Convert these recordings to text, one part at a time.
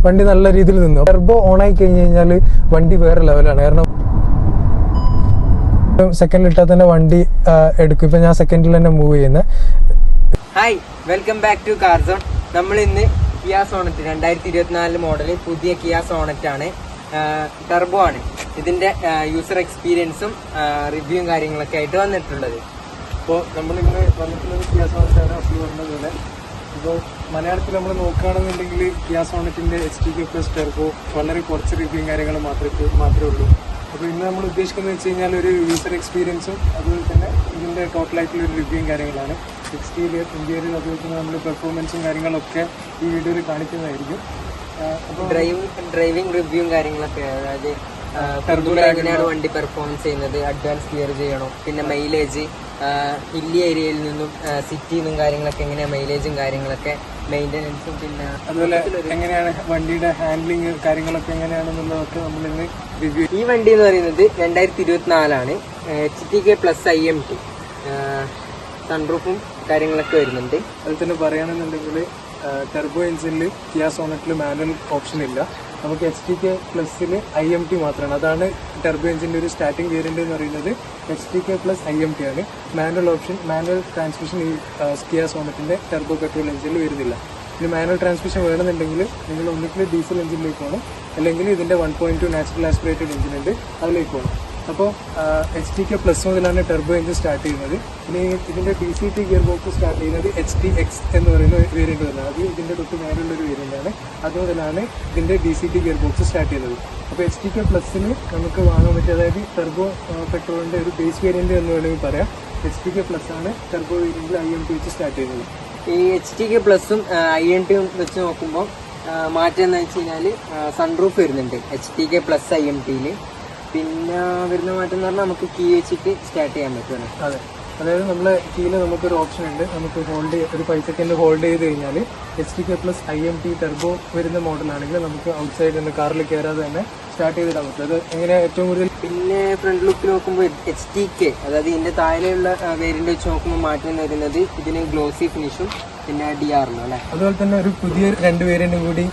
വണ്ടി നല്ല രീതിയിൽ നിന്നു. ടെർബോ ഓൺ ആയി കഴിഞ്ഞ് കഴിഞ്ഞാൽ വണ്ടി വേറെ ലെവലാണ്. കാരണം സെക്കൻഡിൽ ഇട്ടാൽ തന്നെ വണ്ടി എടുക്കും. ഇപ്പൊ ഞാൻ സെക്കൻഡിൽ തന്നെ മൂവ് ചെയ്യുന്നത്. Hi, welcome back to car zone. നമ്മൾ ഇന്ന് കിയ സോണറ്റ് 2024 മോഡൽ പുതിയ കിയ സോണറ്റ് ആണ്. ടെർബോ ആണ്. ഇതിന്റെ യൂസർ എക്സ്പീരിയൻസും റിവ്യൂവും കാര്യങ്ങളൊക്കെ ആയിട്ട് വന്നിട്ടുള്ളത്. ഇപ്പോൾ നമ്മളിങ്ങനെ വന്നിട്ടുള്ളത് കിയ സോണറ്റാണ്. അപ്പോൾ പറഞ്ഞതുപോലെ ഇപ്പോൾ മലയാളത്തിൽ നമ്മൾ നോക്കുകയാണെന്നുണ്ടെങ്കിൽ കിയ സോണറ്റിന്റെ XTK+ ടെർബോ വളരെ കുറച്ച് റിവ്യൂവും കാര്യങ്ങളും മാത്രമേ ഉള്ളൂ. അപ്പോൾ ഇന്ന് നമ്മൾ ഉദ്ദേശിക്കുന്നത് വെച്ച് കഴിഞ്ഞാൽ ഒരു യൂസർ എക്സ്പീരിയൻസും അതുപോലെ തന്നെ ഇതിൻ്റെ ടോട്ടലായിട്ടുള്ള ഒരു റിവ്യൂവും കാര്യങ്ങളാണ്. എക്സ്റ്റീരിയർ, ഇന്റീരിയർ, അതുപോലെ തന്നെ നമ്മുടെ പെർഫോമൻസും കാര്യങ്ങളൊക്കെ ഈ വീഡിയോയിൽ കാണിക്കുന്നതായിരിക്കും. ഡ്രൈവിംഗ് റിവ്യൂവും കാര്യങ്ങളൊക്കെ, അതായത് എങ്ങനെയാണ് വണ്ടി പെർഫോമൻസ് ചെയ്യുന്നത്, അഡ്വാൻസ് ഗിയർ ചെയ്യണോ, പിന്നെ മൈലേജ് ഹില്ലി ഏരിയയിൽ നിന്നും സിറ്റിയിൽ നിന്നും കാര്യങ്ങളൊക്കെ എങ്ങനെയാണ് മൈലേജും കാര്യങ്ങളൊക്കെ, മെയിൻ്റനൻസും, പിന്നെ അതുപോലെ എങ്ങനെയാണ് വണ്ടിയുടെ ഹാൻഡ്ലിങ് കാര്യങ്ങളൊക്കെ എങ്ങനെയാണെന്നുള്ളതൊക്കെ നമ്മളിന്ന് റിവ്യൂ. ഈ വണ്ടി എന്ന് പറയുന്നത് 2024 XTK+ IMT സൺറൂഫും കാര്യങ്ങളൊക്കെ വരുന്നുണ്ട്. അതിൽ തന്നെ പറയുകയാണെന്നുണ്ടെങ്കിൽ ടെർബോ എഞ്ചിനിൽ കിയ സോണറ്റിൽ മാനുവൽ ഓപ്ഷൻ ഇല്ല. നമുക്ക് XTK+ൽ IMT മാത്രമാണ്. അതാണ് ടെർബോ എഞ്ചിൻ്റെ ഒരു സ്റ്റാർട്ടിംഗ് വേരിയന്റ് എന്ന് പറയുന്നത്. XTK+ IMT ആണ്. മാനുവൽ ട്രാൻസ്മിഷൻ ഈ കിയ സോണറ്റിന്റെ ടെർബോ പെട്രോൾ എഞ്ചിനിൽ വരുന്നില്ല. ഇനി മാനുവൽ ട്രാൻസ്മിഷൻ വേണമെന്നുണ്ടെങ്കിൽ നിങ്ങൾ ഒന്നിക്കിൽ ഡീസൽ എഞ്ചിനിലേക്ക് പോകണം, അല്ലെങ്കിൽ ഇതിന്റെ 1.2 നാച്ചുറൽ ആസ്പിറേറ്റഡ് എഞ്ചിൻ ഉണ്ട്, അതിലേക്ക് പോകണം. അപ്പോൾ XTK+ മുതലാണ് ടെർബോ എഞ്ചിൻ സ്റ്റാർട്ട് ചെയ്യുന്നത്. ഇനി ഇതിന്റെ DCT ഗിയർ ബോക്സ് സ്റ്റാർട്ട് ചെയ്യുന്നത് HTX എന്ന് പറയുന്ന വേരിയന്റ് വരുന്നത്. അത് ഇതിന്റെ തൊട്ട് മേലുള്ള ഒരു വേരിയന്റ് ആണ്. അതുമുതലാണ് ഇതിന്റെ DCT ഗിയർ ബോക്സ് സ്റ്റാർട്ട് ചെയ്യുന്നത്. അപ്പോൾ XTK+ന് നമുക്ക് വാങ്ങാൻ പറ്റിയ, അതായത് ടെർബോ പെട്രോളിന്റെ ഒരു ബേസ് വേരിയന്റ് എന്ന് വേണമെങ്കിൽ പറയാം. XTK+ ആണ് ടെർബോ വേരിയന്റിൽ IMT വെച്ച് സ്റ്റാർട്ട് ചെയ്യുന്നത്. ഈ XTK+ഉം IMTയും വെച്ച് നോക്കുമ്പോൾ മാറ്റം എന്ന് വെച്ച് കഴിഞ്ഞാൽ സൺറൂഫ് വരുന്നുണ്ട് XTK+ IMTയിൽ. പിന്നെ വരുന്ന മാറ്റം എന്ന് പറഞ്ഞാൽ നമുക്ക് കീ വെച്ചിട്ട് സ്റ്റാർട്ട് ചെയ്യാൻ പറ്റുമല്ലോ. അതെ, അതായത് നമ്മളെ കീയിൽ നമുക്കൊരു ഓപ്ഷൻ ഉണ്ട്. നമുക്ക് ഒരു 5 സെക്കൻഡ് ഹോൾഡ് ചെയ്ത് കഴിഞ്ഞാൽ XTK+ IMT ടെർബോ വരുന്ന മോഡലാണെങ്കിൽ നമുക്ക് ഔട്ട് സൈഡിൽ നിന്ന് കാറിൽ കയറാതെ തന്നെ സ്റ്റാർട്ട് ചെയ്തിടാൻ പറ്റും. അത് എങ്ങനെ ഏറ്റവും കൂടുതൽ. പിന്നെ ഫ്രണ്ട് ലുക്ക് നോക്കുമ്പോൾ HTK, അതായത് ഇതിന്റെ താഴെയുള്ള വേരിയന്റ് വെച്ച് നോക്കുമ്പോൾ മാറ്റം വരുന്നത് ഇതിന് ഗ്ലോസി ഫിനിഷും പിന്നെ DR അല്ലേ. അതുപോലെ തന്നെ ഒരു പുതിയ 2 വേരിയന്റും കൂടി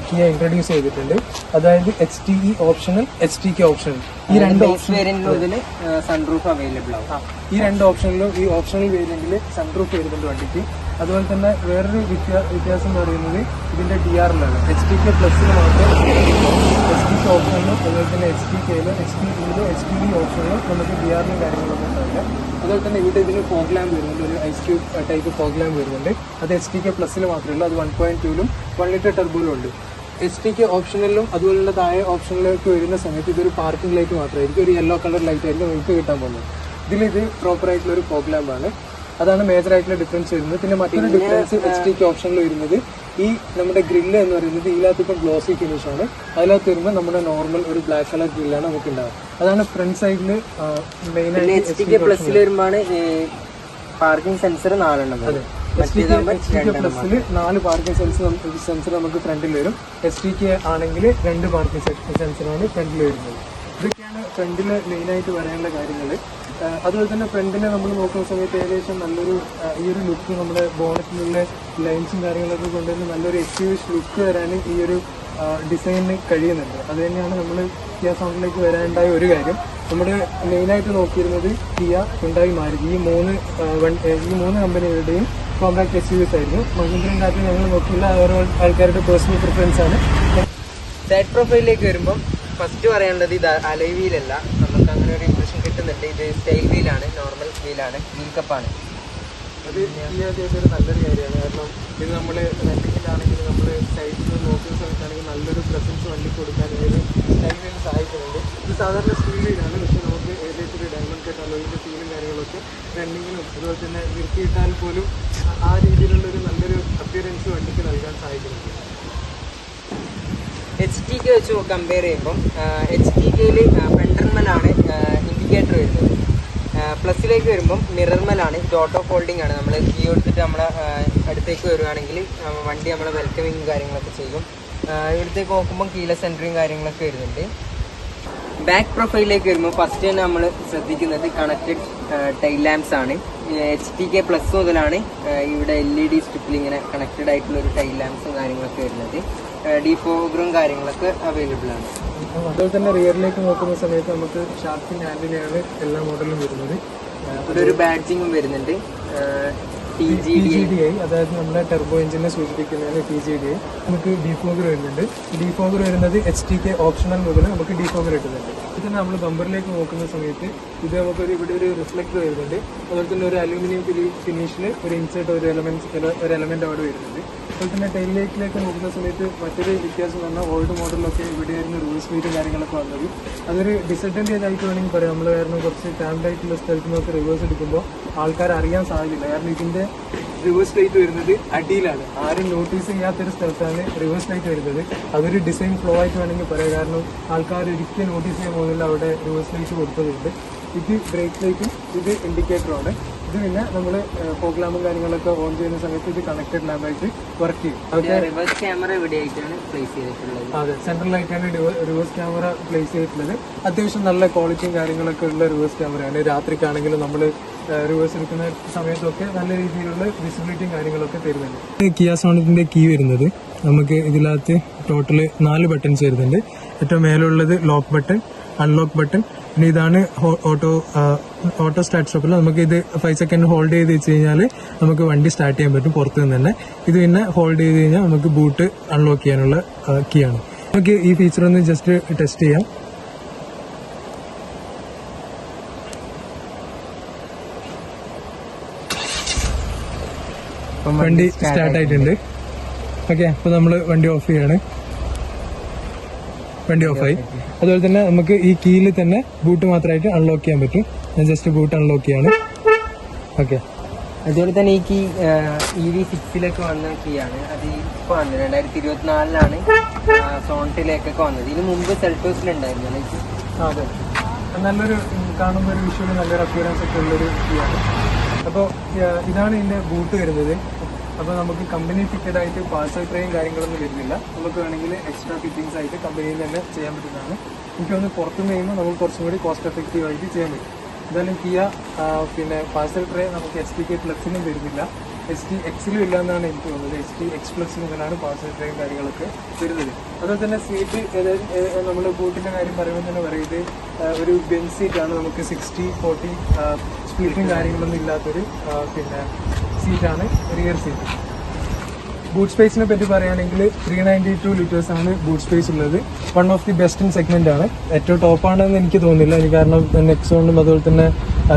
കിയ ഇൻട്രൊഡ്യൂസ് ചെയ്തിട്ടുണ്ട്. അതായത് HTE ഓപ്ഷണൽ, XTK ഓപ്ഷണൽ. ഈ 2 വേരിയന്റിലും സൺറൂഫ് അവൈലബിൾ ആവും. ഈ 2 ഓപ്ഷനിലും ഈ ഓപ്ഷണൽ വേരിയന്റിൽ സൺറൂഫ് വരുന്നുണ്ട് വണ്ടിക്ക്. അതുപോലെ തന്നെ വേറൊരു വ്യത്യാസം എന്ന് പറയുന്നത് ഇതിന്റെ DRലാണ്. XTK+ മാത്രം XTK ഓപ്ഷനിലും അതുപോലെ തന്നെ XTKയിലും XTE ഓപ്ഷനിലും നമുക്ക് DRലും കാര്യങ്ങളൊന്നും ഉണ്ടാവില്ല. അതുപോലെ തന്നെ ഇവിടെ ഇതിന് ഫോഗ് ലാമ്പ് വരുന്നുണ്ട്, ഒരു ice cube type fog lamp വരുന്നുണ്ട്. അത് XTK+ൽ മാത്രമേ ഉള്ളൂ. അത് 1.2ലും 1 ലിറ്റർ ടെർബോയിലും ഉണ്ട്. XTK ഓപ്ഷനിലും അതുപോലുള്ള താഴെ ഓപ്ഷനിലേക്ക് വരുന്ന സമയത്ത് ഇതൊരു പാർക്കിംഗ് ലൈറ്റ് മാത്രമായിരിക്കും. ഒരു യെല്ലോ കളർ ലൈറ്റ് ആയിരിക്കും നമുക്ക് കിട്ടാൻ പോകുന്നത്. ഇതിലിത് പ്രോപ്പർ ആയിട്ടുള്ള ഒരു ഫോഗ് ലാമ്പാണ്. അതാണ് മേജർ ആയിട്ടുള്ള ഡിഫറൻസ് വരുന്നത്. പിന്നെ മറ്റൊരു ഡിഫറൻസ് XTK ഓപ്ഷനിൽ വരുന്നത് ഈ നമ്മുടെ ഗ്രില്ല് എന്ന് പറയുന്നത് ഇതിനകത്ത് ഇപ്പം ഗ്ലോസി ഫിനിഷ് ആണ്. അതിനകത്ത് വരുമ്പോൾ നമ്മുടെ നോർമൽ ഒരു ബ്ലാക്ക് കളർ ഗ്രില്ലാണ് നമുക്ക് ഉണ്ടാവുക. അതാണ് ഫ്രണ്ട് സൈഡിൽ മെയിനായിട്ട്. XTK+ വരുമ്പോഴാണ് പാർക്കിംഗ് സെൻസർ 4 എണ്ണം. XTK+ൽ 4 പാർക്കിംഗ് സെൻസർ നമുക്ക് ഫ്രണ്ടിൽ വരും. XTK ആണെങ്കിൽ 2 പാർക്കിംഗ് സെൻസറാണ് ഫ്രണ്ടിൽ വരുന്നത്. ഇതൊക്കെയാണ് ഫ്രണ്ടിൽ മെയിനായിട്ട് പറയാനുള്ള കാര്യങ്ങൾ. അതുപോലെ തന്നെ ഫ്രണ്ടിൽ നമ്മൾ നോക്കുന്ന സമയത്ത് ഏകദേശം നല്ലൊരു ഈ ഒരു ലുക്ക്, നമ്മുടെ ബോണറ്റിലുള്ള ലൈൻസും കാര്യങ്ങളൊക്കെ കൊണ്ടുവന്ന് നല്ലൊരു എക്സ്യൂവിഷ് ലുക്ക് വരാൻ ഈ ഒരു ഡിസൈനിന് കഴിയുന്നുണ്ട്. അത് തന്നെയാണ് നമ്മൾ കിയ സോണറ്റിലേക്ക് വരാനുണ്ടായ ഒരു കാര്യം. നമ്മൾ മെയിനായിട്ട് നോക്കിയിരുന്നത് കിയ, ഹ്യുണ്ടായി, മാരുതി, ഈ മൂന്ന് കമ്പനികളുടെയും കോമ്പാക്ട് SUVs ആയിരുന്നു. മഹീന്ദ്രയും കാര്യം ഞങ്ങൾ നോക്കിയില്ല. ഓരോ ആൾക്കാരുടെ പേഴ്സണൽ പ്രിഫറൻസ് ആണ്. സൈഡ് പ്രൊഫൈലിലേക്ക് വരുമ്പോൾ ഫസ്റ്റ് പറയാനുള്ളത് ഇത് അലോയ് വീലല്ല. നമുക്ക് അങ്ങനെ ഒരു ഇംപ്രഷൻ കിട്ടുന്നുണ്ട്. ഇത് സ്റ്റൈൽ വീലാണ്, നോർമൽ വീലാണ്, വീൽ കപ്പാണ്. അത് ഒരു നല്ലൊരു കാര്യമാണ്. കാരണം ഇത് നമ്മൾ റെൻഡിങ്ങിലാണെങ്കിൽ നമ്മൾ സൈഡിൽ നിന്ന് നോക്കുന്ന സമയത്താണെങ്കിൽ നല്ലൊരു പ്രസൻസ് വണ്ടി കൊടുക്കാൻ ഈ ഒരു സ്റ്റൈൽ വീൽ സഹായിക്കുന്നുണ്ട്. ഇത് സാധാരണ സ്റ്റീൽ വീലാണ്, പക്ഷേ നമുക്ക് ഏകദേശം ഒരു ഡയമണ്ട് കട്ട് അലോയിൻ്റെ ഫീലും കാര്യങ്ങളൊക്കെ റണ്ണിങ്ങിനും അതുപോലെ തന്നെ നിർത്തിയിട്ടാൽ പോലും ആ രീതിയിലുള്ളൊരു നല്ലൊരു അപ്പിയറൻസ് വണ്ടിക്ക് നൽകാൻ സഹായിക്കുന്നുണ്ട്. XTK വെച്ച് കമ്പയർ ചെയ്യുമ്പം XTKയിൽ ഫ്രണ്ടർമലാണ് ഇൻഡിക്കേറ്റർ വരുന്നത്. പ്ലസിലേക്ക് വരുമ്പം മിറർമലാണ്, ഓട്ടോ ഫോൾഡിംഗ് ആണ്. നമ്മൾ കീ എടുത്തിട്ട് നമ്മളെ അടുത്തേക്ക് വരുവാണെങ്കിൽ വണ്ടി നമ്മളെ വെൽക്കമിങ് കാര്യങ്ങളൊക്കെ ചെയ്യും. ഇവിടത്തേക്ക് നോക്കുമ്പോൾ കീലെസ് എൻട്രിയും കാര്യങ്ങളൊക്കെ വരുന്നുണ്ട്. ബാക്ക് പ്രൊഫൈലിലേക്ക് വരുമ്പോൾ ഫസ്റ്റ് തന്നെ നമ്മൾ ശ്രദ്ധിക്കുന്നത് കണക്റ്റഡ് ടൈൽ ലാംപ്സ് ആണ്. XTK+ മുതലാണ് ഇവിടെ LED സ്ട്രിപ്പിൽ ഇങ്ങനെ കണക്റ്റഡ് ആയിട്ടുള്ള ഒരു ടൈൽ ലാംപ്സും കാര്യങ്ങളൊക്കെ വരുന്നത്. ഡീഫോഗറും കാര്യങ്ങളൊക്കെ അവൈലബിൾ ആണ്. അതുപോലെ തന്നെ റിയറിലേക്ക് നോക്കുന്ന സമയത്ത് നമുക്ക് ഷാർക്കിൻ്റെ ഹാൻഡിലാണ് എല്ലാ മോഡലും വരുന്നത്. ഒരു ബാഡ്ജിങ്ങും വരുന്നുണ്ട്. TGDI, അതായത് നമ്മുടെ ടെർബോ എഞ്ചിനെ സൂചിപ്പിക്കുന്നതിന് TGDI. നമുക്ക് ഡീഫോഗർ വരുന്നുണ്ട്. ഡീഫോഗർ വരുന്നത് HTK ഓപ്ഷണൽ മുതൽ നമുക്ക് ഡീഫോഗർ കിട്ടുന്നുണ്ട്. ഇത് നമ്മൾ ബമ്പറിലേക്ക് നോക്കുന്ന സമയത്ത് ഇത് നമുക്കൊരു ഇവിടെ ഒരു റിഫ്ലക്ടർ വരുന്നുണ്ട്. അതുപോലെ തന്നെ ഒരു അലൂമിനിയം ഫിനിഷിൽ ഒരു ഇൻസേർട്ട് ഒരു എലമെന്റ് അവിടെ വരുന്നുണ്ട്. അതുപോലെ തന്നെ ടെയിൽ ലൈറ്റിലേക്ക് നോക്കുന്ന സമയത്ത് മറ്റൊരു വ്യത്യാസം പറഞ്ഞാൽ ഓൾഡ് മോഡലിലൊക്കെ ഇവിടെയായിരുന്നു റിവേഴ്സ് ലൈറ്റും കാര്യങ്ങളൊക്കെ വന്നത്. അതൊരു ഡിസഡ്വാൻറ്റേജ് ആയിട്ട് വേണമെങ്കിൽ പറയാം. നമ്മൾ കാരണം കുറച്ച് ടാംഡ് ആയിട്ടുള്ള സ്ഥലത്ത് നിന്നൊക്കെ റിവേഴ്സ് എടുക്കുമ്പോൾ ആൾക്കാർ അറിയാൻ സാധ്യതയില്ല. കാരണം ഇതിൻ്റെ റിവേഴ്സ് ലൈറ്റ് വരുന്നത് അടിയിലാണ്. ആരും നോട്ടീസ് ചെയ്യാത്തൊരു സ്ഥലത്താണ് റിവേഴ്സ് ലൈറ്റ് വരുന്നത്. അതൊരു ഡിസൈൻ ഫ്ലോ ആയിട്ട് വേണമെങ്കിൽ പറയാം. കാരണം ആൾക്കാർ ഒരിക്കലും നോട്ടീസ് ചെയ്യാൻ പോകുന്നില്ല അവിടെ റിവേഴ്സ് ലൈറ്റ് കൊടുത്തതുണ്ട്. ഇത് ബ്രേക്ക് ലൈറ്റും ഇത് ഇൻഡിക്കേറ്ററുമാണ്. ഇത് പിന്നെ നമ്മൾ ഫോഗ് ലാമ്പും കാര്യങ്ങളൊക്കെ ഓൺ ചെയ്യുന്ന സമയത്ത് ഇത് കണക്റ്റഡ് ലാമ്പായിട്ട് വർക്ക് ചെയ്യും. റിവേഴ്സ് ക്യാമറ ഇവിടെയായിട്ടാണ് പ്ലേസ് ചെയ്തിട്ടുള്ളത്. അതെ, സെൻട്രൽ ലൈറ്റാണ് റിവേഴ്സ് ക്യാമറ പ്ലേസ് ചെയ്തിട്ടുള്ളത്. അത്യാവശ്യം നല്ല ക്വാളിറ്റിയും കാര്യങ്ങളൊക്കെ ഉള്ള റിവേഴ്സ് ക്യാമറയാണ്. രാത്രിക്കാണെങ്കിലും നമ്മൾ റിവേഴ്സ് എടുക്കുന്ന സമയത്തൊക്കെ നല്ല രീതിയിലുള്ള വിസിബിലിറ്റിയും കാര്യങ്ങളൊക്കെ തരുന്നുണ്ട്. കിയ സോണറ്റിന്റെ കീ വരുന്നത് നമുക്ക് ഇതിനകത്ത് ടോട്ടൽ 4 ബട്ടൺസ് വരുന്നുണ്ട്. ഏറ്റവും മേലുള്ളത് ലോക്ക് ബട്ടൺ, അൺലോക്ക് ബട്ടൺ, പിന്നെ ഇതാണ് ഓട്ടോ സ്റ്റാർട്ട് സ്റ്റോപ്പിൽ നമുക്ക് ഇത് 5 സെക്കൻഡ് ഹോൾഡ് ചെയ്ത് വെച്ച് കഴിഞ്ഞാൽ നമുക്ക് വണ്ടി സ്റ്റാർട്ട് ചെയ്യാൻ പറ്റും പുറത്ത് നിന്ന് തന്നെ. ഇത് പിന്നെ ഹോൾഡ് ചെയ്ത് കഴിഞ്ഞാൽ നമുക്ക് ബൂട്ട് അൺലോക്ക് ചെയ്യാനുള്ള കീ ആണ്. നമുക്ക് ഈ ഫീച്ചർ ഒന്ന് ജസ്റ്റ് ടെസ്റ്റ് ചെയ്യാം. വണ്ടി സ്റ്റാർട്ട് ആയിട്ടുണ്ട്. ഓക്കെ, അപ്പോൾ നമ്മൾ വണ്ടി ഓഫ് ചെയ്യാണ്. വണ്ടി ഓഫായി. അതുപോലെ തന്നെ നമുക്ക് ഈ കീയിൽ തന്നെ ബൂട്ട് മാത്രമായിട്ട് അൺലോക്ക് ചെയ്യാൻ പറ്റും. ഞാൻ ജസ്റ്റ് ബൂട്ട് അൺലോക്ക് ചെയ്യാണ്. ഓക്കെ, അതുപോലെ തന്നെ ഈ കീ EV6 വന്ന കീ ആണ്. അത് ഇപ്പോൾ വന്നത് 2024 സോണറ്റിലേക്കൊക്കെ വന്നത്. ഇതിന് മുമ്പ് സെൽറ്റോസിലുണ്ടായിരുന്നു. അതെ, നല്ലൊരു കാണുമ്പോൾ ഒരു വിഷ്വൽ നല്ലൊരു അപ്പിയറൻസ് ഒക്കെ ഉള്ളൊരു കീ ആണ്. അപ്പോൾ ഇതാണ് ഇതിൻ്റെ ബൂട്ട് വരുന്നത്. അപ്പോൾ നമുക്ക് കമ്പനി ഫിറ്റഡ് ആയിട്ട് പാർസൽ ട്രെയും കാര്യങ്ങളൊന്നും വരുന്നില്ല. നമുക്ക് വേണമെങ്കിൽ എക്സ്ട്രാ ഫിറ്റിംഗ്സ് ആയിട്ട് കമ്പനിയിൽ തന്നെ ചെയ്യാൻ പറ്റുന്നതാണ്. എനിക്കൊന്ന് പുറത്തുനിന്ന് കഴിയുമ്പോൾ നമുക്ക് കുറച്ചും കൂടി കോസ്റ്റ് എഫക്റ്റീവ് ആയിട്ട് ചെയ്യാൻ പറ്റും. എന്തായാലും കിയ പിന്നെ പാർസൽ ട്രേ നമുക്ക് HTK പ്ലസിനും വരുന്നില്ല, HTXലും ഇല്ല എന്നാണ് എനിക്ക് തോന്നുന്നത്. HTX പ്ലസ് മുതലാണ് പാർസൽ ട്രെയും കാര്യങ്ങളൊക്കെ വരുന്നത്. അതുപോലെ തന്നെ സീറ്റ് നമ്മൾ ബൂട്ടിൻ്റെ കാര്യം പറയുമ്പോൾ തന്നെ പറയുന്നത് ഒരു ബെഞ്ച് സീറ്റാണ്. നമുക്ക് 60-40 സ്പീഡും കാര്യങ്ങളൊന്നും ഇല്ലാത്തൊരു പിന്നെ സീറ്റാണ് റിയർ സീറ്റ്. ബൂട്ട് സ്പേസിനെ പറ്റി പറയുകയാണെങ്കിൽ 392 ലിറ്റേഴ്സ് ആണ് ബൂട്ട് സ്പേസ് ഉള്ളത്. One of the best in segment ആണ്. ഏറ്റവും ടോപ്പാണെന്ന് എനിക്ക് തോന്നുന്നില്ല. എനിക്ക് കാരണം നെക്സോണിനും അതുപോലെ തന്നെ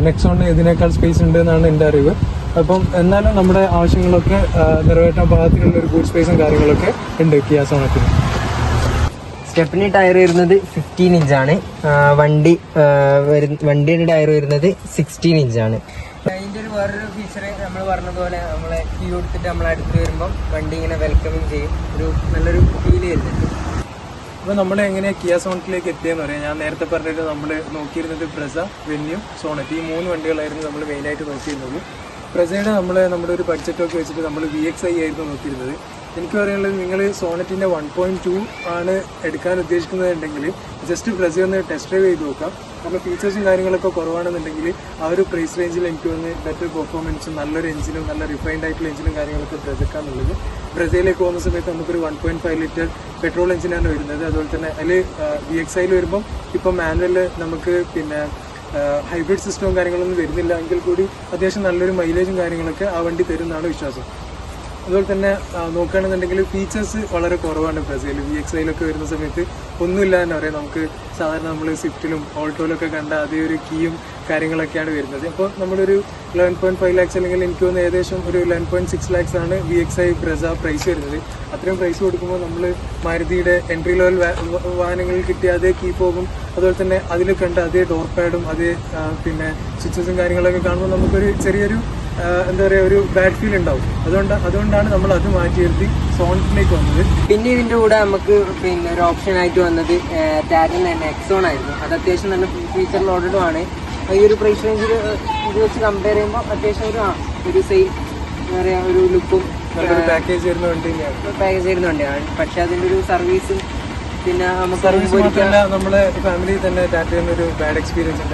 നെക്സോണിന് ഇതിനേക്കാൾ സ്പേസ് ഉണ്ട് എന്നാണ് എൻ്റെ അറിവ്. അപ്പം എന്നാലും നമ്മുടെ ആവശ്യങ്ങളൊക്കെ നിറവേറ്റാൻ പാകത്തിലുള്ള ഒരു ബൂട്ട് സ്പേസും കാര്യങ്ങളൊക്കെ ഉണ്ട് കിയ സോണറ്റിന്. സ്റ്റെപ്പിനി ടയർ വരുന്നത് 15 ഇഞ്ചാണ്. വണ്ടിയുടെ ടയർ വരുന്നത് 16 ഇഞ്ചാണ്. അതിൻ്റെ ഒരു വേറൊരു ഫീച്ചർ നമ്മൾ പറഞ്ഞതുപോലെ നമ്മളെ കീ കൊടുത്തിട്ട് നമ്മൾ അടുത്ത് വരുമ്പം വണ്ടി ഇങ്ങനെ വെൽക്കമിങ് ചെയ്യും. ഒരു നല്ലൊരു ഫീൽ വരുന്നുണ്ട്. അപ്പോൾ നമ്മൾ എങ്ങനെയാണ് കിയ സോണറ്റിലേക്ക് എത്തിയെന്ന് പറയാം. ഞാൻ നേരത്തെ പറഞ്ഞിട്ട് നമ്മൾ നോക്കിയിരുന്നത് ബ്രസ, വെന്യൂ, സോണറ്റ്, ഈ 3 വണ്ടികളായിരുന്നു നമ്മൾ മെയിനായിട്ട് നോക്കിയിരുന്നത്. ബ്രസയുടെ നമ്മുടെ ഒരു ബഡ്ജറ്റൊക്കെ വെച്ചിട്ട് നമ്മൾ VXi ആയിരുന്നു നോക്കിയിരുന്നത്. എനിക്ക് പറയാനുള്ളത്, നിങ്ങൾ സോണറ്റിൻ്റെ 1.2 ആണ് എടുക്കാൻ ഉദ്ദേശിക്കുന്നതുണ്ടെങ്കിൽ ജസ്റ്റ് ബ്രസ ഒന്ന് ടെസ്റ്റ് ഡ്രൈവ് ചെയ്ത് നോക്കാം. കാരണം ഫീച്ചേഴ്സും കാര്യങ്ങളൊക്കെ കുറവാണെന്നുണ്ടെങ്കിൽ ആ ഒരു പ്രൈസ് റേഞ്ചിൽ എനിക്ക് തോന്നുന്നു ബെറ്റർ പെർഫോമൻസും നല്ലൊരു എഞ്ചിനും നല്ല റിഫൈൻഡ് ആയിട്ടുള്ള എഞ്ചിനും കാര്യങ്ങളൊക്കെ ബ്രസക്കാന്നുള്ളത്. ബ്രസയിലേക്ക് പോകുന്ന സമയത്ത് നമുക്കൊരു 1.5 ലിറ്റർ പെട്രോൾ എഞ്ചിനാണ് വരുന്നത്. അതുപോലെ തന്നെ അതിൽ VXiയിൽ വരുമ്പം ഇപ്പം മാനുവൽ നമുക്ക് പിന്നെ ഹൈബ്രിഡ് സിസ്റ്റവും കാര്യങ്ങളൊന്നും വരുന്നില്ല എങ്കിൽ കൂടി അത്യാവശ്യം നല്ലൊരു മൈലേജും കാര്യങ്ങളൊക്കെ ആ വണ്ടി തരുന്നതാണ് വിശ്വാസം. അതുപോലെ തന്നെ നോക്കുകയാണെന്നുണ്ടെങ്കിൽ ഫീച്ചേഴ്സ് വളരെ കുറവാണ് ബ്രസയിൽ. VXiയിലൊക്കെ വരുന്ന സമയത്ത് ഒന്നുമില്ല എന്ന് പറയാം. നമുക്ക് സാധാരണ നമ്മൾ സ്വിഫ്റ്റിലും ഓൾട്ടോയിലൊക്കെ കണ്ട അതേ ഒരു കീയും കാര്യങ്ങളൊക്കെയാണ് വരുന്നത്. അപ്പോൾ നമ്മളൊരു 11.5 lakhs അല്ലെങ്കിൽ എനിക്ക് തോന്നുന്നു ഏകദേശം ഒരു 11.6 lakhs ആണ് VXi ബ്രസ പ്രൈസ് വരുന്നത്. അത്രയും പ്രൈസ് കൊടുക്കുമ്പോൾ നമ്മൾ മാരുതിയുടെ എൻട്രി ലെവൽ വാഹനങ്ങളിൽ കിട്ടിയ അതേ കീ പോകും. അതുപോലെ തന്നെ അതിൽ കണ്ട അതേ ഡോർ പാഡും അതേ പിന്നെ സ്വിച്ചസും കാര്യങ്ങളൊക്കെ കാണുമ്പോൾ നമുക്കൊരു ചെറിയൊരു എന്താ പറയുക, ഒരു ബാഡ് ഫീൽ ഉണ്ടാവും. അതുകൊണ്ടാണ് നമ്മൾ അത് മാറ്റി നിർത്തി സോണറ്റിലേക്ക് വന്നത്. പിന്നെ ഇതിൻ്റെ കൂടെ നമുക്ക് പിന്നെ ഒരു ഓപ്ഷൻ ആയിട്ട് വന്നത് ടാഗിൽ തന്നെ നെക്സോൺ ആയിരുന്നു. അത് അത്യാവശ്യം നല്ല ഫീച്ചർ ലോഡഡും ആണ്. ഈ ഒരു പ്രൈസ് റേഞ്ചിൽ ഇത് വെച്ച് കമ്പയർ ചെയ്യുമ്പോൾ അത്യാവശ്യം ഒരു സെയിം എന്താ പറയുക ഒരു ലുക്കും നല്ലൊരു പാക്കേജ് വരുന്ന വണ്ടി തന്നെയാണ്. പാക്കേജ് വരുന്ന വണ്ടിയാണ്. പക്ഷെ അതിൻ്റെ ഒരു സർവീസും പിന്നെ നമുക്ക് സർവീസ് മാത്രമല്ല നമ്മളെ ഫാമിലിയിൽ തന്നെ ടാറ്റയിൽ ഒരു ബാഡ് എക്സ്പീരിയൻസ്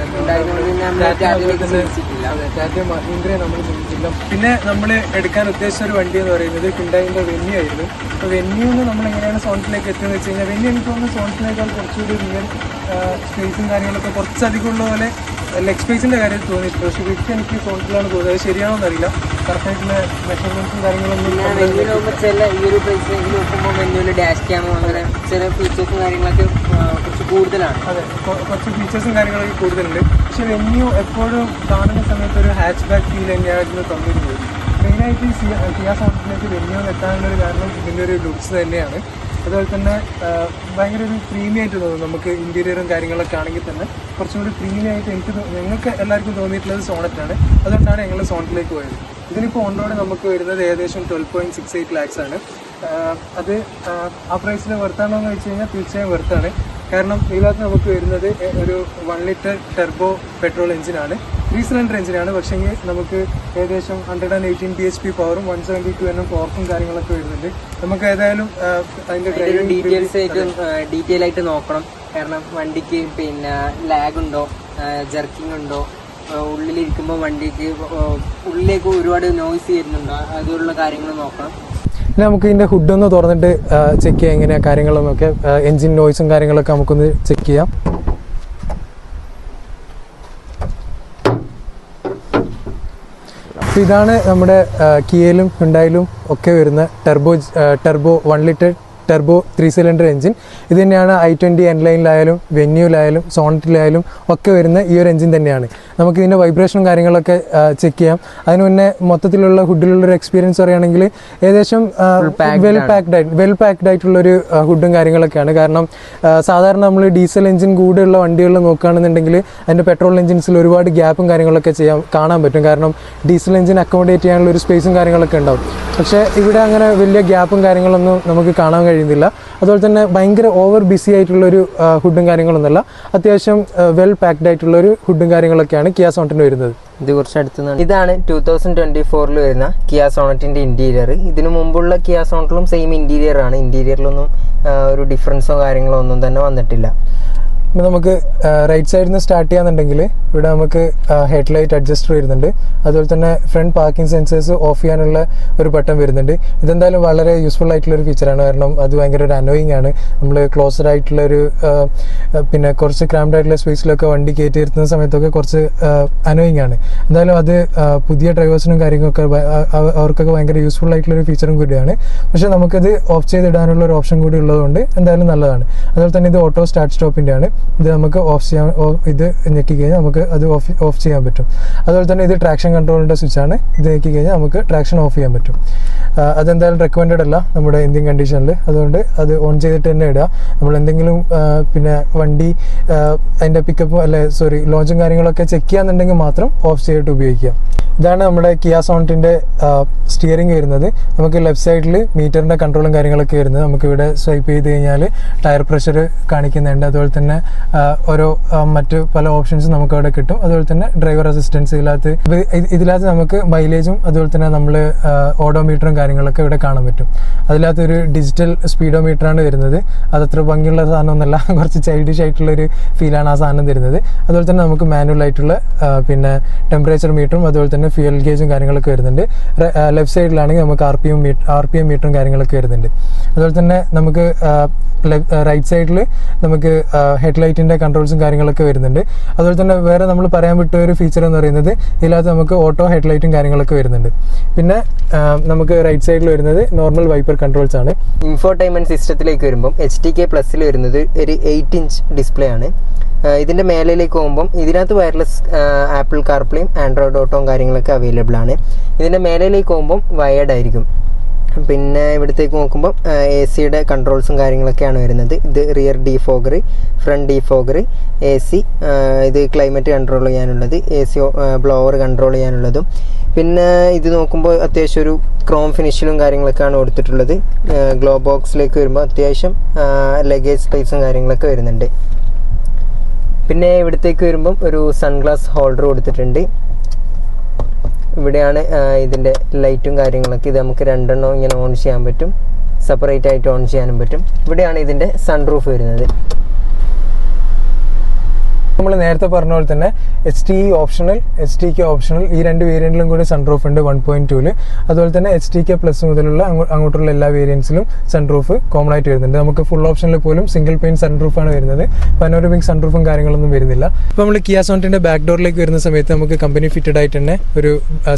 ടാറ്റ മഹീന്ദ്രയെ നമ്മൾ ചിന്തിച്ചില്ല. പിന്നെ നമ്മൾ എടുക്കാൻ ഉദ്ദേശിച്ച ഒരു വണ്ടി എന്ന് പറയുന്നത് ഹ്യുണ്ടായിന്റെ വെന്യൂ ആയിരുന്നു. അപ്പോൾ വെന്യൂന്ന് നമ്മൾ എങ്ങനെയാണ് സോണറ്റിലേക്ക് എത്തുന്നത് വെച്ച് കഴിഞ്ഞാൽ വെന്യൂ എനിക്ക് തോന്നുന്നു സോണറ്റിനേക്കാൾ കുറച്ചുകൂടി റിയൽ സ്പേസും കാര്യങ്ങളൊക്കെ കുറച്ചധികം ഉള്ള പോലെ ലെഗ് സ്പേസിന്റെ കാര്യത്തിൽ തോന്നിയിട്ടുണ്ട്. പക്ഷേ വിറ്റ് എനിക്ക് സോണറ്റിലാണ് തോന്നുന്നത്. അത് ശരിയാണോന്ന് അറിയില്ല. കറക്റ്റായിട്ടുള്ള മെഷർമെന്റ്സും കാര്യങ്ങളൊന്നും ചില ഈ ഒരു പ്രൈസിലേക്ക് നോക്കുമ്പോൾ വെന്യൂല് ഡാഷ് ക്യാമോ അങ്ങനെ ചില ഫീച്ചേഴ്സും കാര്യങ്ങളൊക്കെ കുറച്ച് കൂടുതലാണ്. അതെ, കുറച്ച് ഫീച്ചേഴ്സും കാര്യങ്ങളൊക്കെ കൂടുതലുണ്ട്. പക്ഷെ വെന്യൂ എപ്പോഴും കാണുന്ന സമയത്ത് ഒരു ഹാച്ച് ബാക്ക് ഫീൽ തന്നെയായിരുന്നു തന്നിരുന്നത്. മെയിനായിട്ട് കിയ സോണറ്റിലേക്ക് വെന്യൂ എത്താനുള്ളൊരു കാരണം ഇതിൻ്റെ ഒരു ലുക്സ് തന്നെയാണ്. അതുപോലെ തന്നെ ഭയങ്കര ഒരു പ്രീമിയം ആയിട്ട് തോന്നും. നമുക്ക് ഇന്റീരിയറും കാര്യങ്ങളൊക്കെ ആണെങ്കിൽ തന്നെ കുറച്ചും കൂടി പ്രീമിയം ആയിട്ട് ഞങ്ങൾക്ക് എല്ലാവർക്കും തോന്നിയിട്ടുള്ളത് സോണറ്റാണ്. അതുകൊണ്ടാണ് ഞങ്ങൾ സോണറ്റിലേക്ക് പോയത്. ഇതിനിപ്പോൾ ഓൺ റോഡ് നമുക്ക് വരുന്നത് ഏകദേശം 12.68 lakhs ആണ്. അത് ആ പ്രൈസിന് വെർത്താണോ എന്ന് വെച്ച് കഴിഞ്ഞാൽ തീർച്ചയായും വെർത്താണ്. കാരണം ഇതിനകത്ത് നമുക്ക് വരുന്നത് ഒരു 1 liter ടെർബോ പെട്രോൾ എഞ്ചിനാണ്, 3 cylinder എഞ്ചിനാണ്. പക്ഷേങ്കിൽ നമുക്ക് ഏകദേശം 118 bhp പവറും 172 Nm ടോർക്കും കാര്യങ്ങളൊക്കെ വരുന്നുണ്ട്. നമുക്ക് ഏതായാലും അതിന്റെ ഡീറ്റെയിൽ ആയിട്ട് നോക്കണം. കാരണം വണ്ടിക്ക് പിന്നെ ലാഗ് ഉണ്ടോ, ജർക്കിംഗ് ഉണ്ടോ, ഉള്ളിലിരിക്കുമ്പോൾ വണ്ടിക്ക് ഉള്ളിലേക്ക് ഒരുപാട് നോയ്സ് വരുന്നുണ്ടോ, അതുപോലുള്ള കാര്യങ്ങൾ നോക്കണം. പിന്നെ നമുക്ക് ഇതിൻ്റെ ഹുഡൊന്ന് തുറന്നിട്ട് ചെക്ക് ചെയ്യാം എങ്ങനെയാണ് കാര്യങ്ങളൊന്നൊക്കെ. എൻജിൻ നോയ്സും കാര്യങ്ങളൊക്കെ നമുക്കൊന്ന് ചെക്ക് ചെയ്യാം. അപ്പോൾ ഇതാണ് നമ്മുടെ കിയയിലും ഹ്യുണ്ടായിലും ഒക്കെ വരുന്ന Turbo 1 liter Turbo 3 cylinder engine. ഇത് തന്നെയാണ് i20 N-ലൈനിലായാലും വെന്യൂലായാലും സോണറ്റിലായാലും ഒക്കെ വരുന്ന ഈ ഒരു എഞ്ചിൻ തന്നെയാണ്. നമുക്ക് ഇതിൻ്റെ വൈബ്രേഷനും കാര്യങ്ങളൊക്കെ ചെക്ക് ചെയ്യാം. അതിന് മുന്നേ മൊത്തത്തിലുള്ള ഹുഡിലുള്ളൊരു എക്സ്പീരിയൻസ് പറയുകയാണെങ്കിൽ ഏകദേശം വെൽ പാക്ഡ് ആയിട്ടുള്ളൊരു ഹുഡും കാര്യങ്ങളൊക്കെയാണ്. കാരണം സാധാരണ നമ്മൾ ഡീസൽ എഞ്ചിൻ കൂടെയുള്ള വണ്ടികളിൽ നോക്കുകയാണെന്നുണ്ടെങ്കിൽ അതിൻ്റെ പെട്രോൾ എഞ്ചിൻസിൽ ഒരുപാട് ഗ്യാപ്പും കാര്യങ്ങളൊക്കെ കാണാൻ പറ്റും. കാരണം ഡീസൽ എഞ്ചിൻ അക്കോമഡേറ്റ് ചെയ്യാനുള്ള ഒരു സ്പേസും കാര്യങ്ങളൊക്കെ ഉണ്ടാവും. പക്ഷേ ഇവിടെ അങ്ങനെ വലിയ ഗ്യാപ്പും കാര്യങ്ങളൊന്നും നമുക്ക് കാണാൻ കഴിയുന്നില്ല. അതുപോലെ തന്നെ ഭയങ്കര ഓവർ ബിസി ആയിട്ടുള്ളൊരു ഹുഡും കാര്യങ്ങളൊന്നുമല്ല. അത്യാവശ്യം വെൽ പാക്ഡ് ആയിട്ടുള്ളൊരു ഹുഡും കാര്യങ്ങളൊക്കെയാണ് കിയ സോണറ്റിന് വരുന്നത്. ഇത് കുറച്ച് അടുത്തുനിന്നാണ്. ഇതാണ് 2024 വരുന്ന കിയ സോണറ്റിന്റെ ഇന്റീരിയർ. ഇതിനു മുമ്പുള്ള കിയ സോണറ്റിലും സെയിം ഇന്റീരിയർ ആണ്. ഇന്റീരിയറിലൊന്നും ഒരു ഡിഫറൻസോ കാര്യങ്ങളോ ഒന്നും തന്നെ വന്നിട്ടില്ല. ഇപ്പോൾ നമുക്ക് റൈറ്റ് സൈഡിൽ നിന്ന് സ്റ്റാർട്ട് ചെയ്യാന്നുണ്ടെങ്കിൽ ഇവിടെ നമുക്ക് ഹെഡ് ലൈറ്റ് അഡ്ജസ്റ്റർ വരുന്നുണ്ട്. അതുപോലെ തന്നെ ഫ്രണ്ട് പാർക്കിംഗ് സെൻസേഴ്സ് ഓഫ് ചെയ്യാനുള്ള ഒരു ബട്ടൺ വരുന്നുണ്ട്. ഇതെന്തായാലും വളരെ യൂസ്ഫുൾ ആയിട്ടുള്ളൊരു ഫീച്ചറാണ്. കാരണം അത് ഭയങ്കര ഒരു അനോയിങ് ആണ്. നമ്മൾ ക്ലോസ്ഡ് ആയിട്ടുള്ളൊരു പിന്നെ കുറച്ച് ക്രാംഡ് ആയിട്ടുള്ള സ്പേസിലൊക്കെ വണ്ടി കയറ്റി ഇരുത്തുന്ന സമയത്തൊക്കെ കുറച്ച് അനോയിങ് ആണ്. എന്തായാലും അത് പുതിയ ഡ്രൈവേഴ്സിനും കാര്യങ്ങളൊക്കെ അവർക്കൊക്കെ ഭയങ്കര യൂസ്ഫുൾ ആയിട്ടുള്ളൊരു ഫീച്ചറും കൂടിയാണ്. പക്ഷേ നമുക്കത് ഓഫ് ചെയ്തിടാനുള്ള ഒരു ഓപ്ഷൻ കൂടി ഉള്ളതുകൊണ്ട് എന്തായാലും നല്ലതാണ്. അതുപോലെ തന്നെ ഇത് ഓട്ടോ സ്റ്റാർട്ട് സ്റ്റോപ്പിൻ്റെ ആണ്. ഇത് നമുക്ക് ഓഫ് ചെയ്യാൻ, ഇത് ഞെക്കി കഴിഞ്ഞാൽ നമുക്ക് അത് ഓഫ് ചെയ്യാൻ പറ്റും. അതുപോലെ തന്നെ ഇത് ട്രാക്ഷൻ കൺട്രോളിൻ്റെ സ്വിച്ചാണ്. ഇത് ഞെക്കി കഴിഞ്ഞാൽ നമുക്ക് ട്രാക്ഷൻ ഓഫ് ചെയ്യാൻ പറ്റും. അതെന്തായാലും റെക്കമെൻഡഡ് അല്ല നമ്മുടെ ഇന്ത്യൻ കണ്ടീഷനിൽ. അതുകൊണ്ട് അത് ഓൺ ചെയ്തിട്ട് തന്നെ ഇടുക. നമ്മൾ എന്തെങ്കിലും പിന്നെ വണ്ടി അതിൻ്റെ പിക്കപ്പും ലോഞ്ചും കാര്യങ്ങളൊക്കെ ചെക്ക് ചെയ്യാന്നുണ്ടെങ്കിൽ മാത്രം ഓഫ് ചെയ്തിട്ട് ഉപയോഗിക്കുക. ഇതാണ് നമ്മുടെ കിയ സോണറ്റിൻ്റെ സ്റ്റിയറിംഗ് വരുന്നത്. നമുക്ക് ലെഫ്റ്റ് സൈഡിൽ മീറ്ററിൻ്റെ കൺട്രോളും കാര്യങ്ങളൊക്കെ വരുന്നത്. നമുക്കിവിടെ സ്വൈപ്പ് ചെയ്ത് കഴിഞ്ഞാൽ ടയർ പ്രഷർ കാണിക്കുന്നുണ്ട്. അതുപോലെ തന്നെ ഓരോ മറ്റ് പല ഓപ്ഷൻസും നമുക്ക് അവിടെ കിട്ടും. അതുപോലെ തന്നെ ഡ്രൈവർ അസിസ്റ്റൻസ് ഇതിനകത്ത് നമുക്ക് മൈലേജും അതുപോലെ തന്നെ നമ്മൾ ഓഡോമീറ്ററും കാര്യങ്ങളൊക്കെ ഇവിടെ കാണാൻ പറ്റും. അതിനകത്തൊരു ഡിജിറ്റൽ സ്പീഡോമീറ്ററാണ് വരുന്നത്. അതത്ര ഭംഗിയുള്ള സാധനമൊന്നുമല്ല, കുറച്ച് ചൈൽഡിഷ് ആയിട്ടുള്ളൊരു ഫീലാണ് ആ സാധനം തരുന്നത്. അതുപോലെ തന്നെ നമുക്ക് മാനുവൽ ആയിട്ടുള്ള പിന്നെ ടെമ്പറേച്ചർ മീറ്ററും അതുപോലെ തന്നെ ഫ്യൂൽ ഗേജും കാര്യങ്ങളൊക്കെ വരുന്നുണ്ട്. ലെഫ്റ്റ് സൈഡിലാണെങ്കിൽ നമുക്ക് ആർ പി എം മീറ്ററും കാര്യങ്ങളൊക്കെ വരുന്നുണ്ട്. അതുപോലെ തന്നെ നമുക്ക് റൈറ്റ് സൈഡിൽ നമുക്ക് ഹെഡ് ലൈറ്റിൻ്റെ കൺട്രോൾസും കാര്യങ്ങളൊക്കെ വരുന്നുണ്ട്. അതുപോലെ തന്നെ വേറെ നമ്മൾ പറയാൻ വിട്ട ഒരു ഫീച്ചർ എന്ന് പറയുന്നത് ഇതിനകത്ത് നമുക്ക് ഓട്ടോ ഹെഡ് ലൈറ്റും കാര്യങ്ങളൊക്കെ വരുന്നുണ്ട്. പിന്നെ നമുക്ക് റൈറ്റ് സൈഡിൽ വരുന്നത് നോർമൽ വൈപ്പർ കൺട്രോൾസ് ആണ്. ഇൻഫോർടൈൻമെന്റ് സിസ്റ്റത്തിലേക്ക് വരുമ്പം HTK പ്ലസിൽ വരുന്നത് ഒരു 8 inch ഡിസ്പ്ലേ ആണ്. ഇതിൻ്റെ മേലിലേക്ക് പോകുമ്പം ഇതിനകത്ത് വയർലെസ് ആപ്പിൾ കാർപ്ലേയും ആൻഡ്രോയിഡ് ഓട്ടോയും കാര്യങ്ങളൊക്കെ അവൈലബിൾ ആണ്. ഇതിൻ്റെ മേലിലേക്ക് പോകുമ്പം വയേർഡ് ആയിരിക്കും. പിന്നെ ഇവിടത്തേക്ക് നോക്കുമ്പോൾ AC കൺട്രോൾസും കാര്യങ്ങളൊക്കെയാണ് വരുന്നത്. ഇത് rear defogger, front defogger, AC, ഇത് ക്ലൈമറ്റ് കൺട്രോൾ ചെയ്യാനുള്ളത്, AC ബ്ലോവർ കൺട്രോൾ ചെയ്യാനുള്ളതും. പിന്നെ ഇത് നോക്കുമ്പോൾ അത്യാവശ്യം ഒരു ക്രോം ഫിനിഷിലും കാര്യങ്ങളൊക്കെയാണ് കൊടുത്തിട്ടുള്ളത്. ഗ്ലോ ബോക്സിലേക്ക് വരുമ്പോൾ അത്യാവശ്യം ലഗേജ് സ്പേസും കാര്യങ്ങളൊക്കെ വരുന്നുണ്ട്. പിന്നെ ഇവിടത്തേക്ക് വരുമ്പം ഒരു സൺഗ്ലാസ് ഹോൾഡർ കൊടുത്തിട്ടുണ്ട്. ഇവിടെയാണ് ഇതിൻ്റെ ലൈറ്റും കാര്യങ്ങളൊക്കെ. ഇത് നമുക്ക് 2 ഇങ്ങനെ ഓൺ ചെയ്യാൻ പറ്റും. സെപ്പറേറ്റ് ആയിട്ട് ഓൺ ചെയ്യാനും പറ്റും. ഇവിടെയാണ് ഇതിൻ്റെ സൺറൂഫ് വരുന്നത്. നമ്മൾ നേരത്തെ പറഞ്ഞ പോലെ തന്നെ HT ഓപ്ഷണൽ, HTK ഓപ്ഷണൽ, ഈ രണ്ട് വേരിയന്റിലും കൂടി സൺറൂഫ് ഉണ്ട് 1.2. അതുപോലെ തന്നെ HTK പ്ലസ് മുതലുള്ള അങ്ങോട്ടുള്ള എല്ലാ വേരിയൻസിലും സൺറൂഫ് കോമൺ ആയിട്ട് വരുന്നുണ്ട്. നമുക്ക് ഫുൾ ഓപ്ഷനിൽ പോലും സിംഗിൾ പെയിൻ സൺറൂഫാണ് വരുന്നത്. പനോരമിക് സൺറൂഫും കാര്യങ്ങളൊന്നും വരുന്നില്ല. ഇപ്പോൾ നമ്മൾ കിയ സോണറ്റിന്റെ ബാക്ക് ഡോറിലേക്ക് വരുന്ന സമയത്ത് നമുക്ക് കമ്പനി ഫിറ്റഡ് ആയിട്ട് തന്നെ ഒരു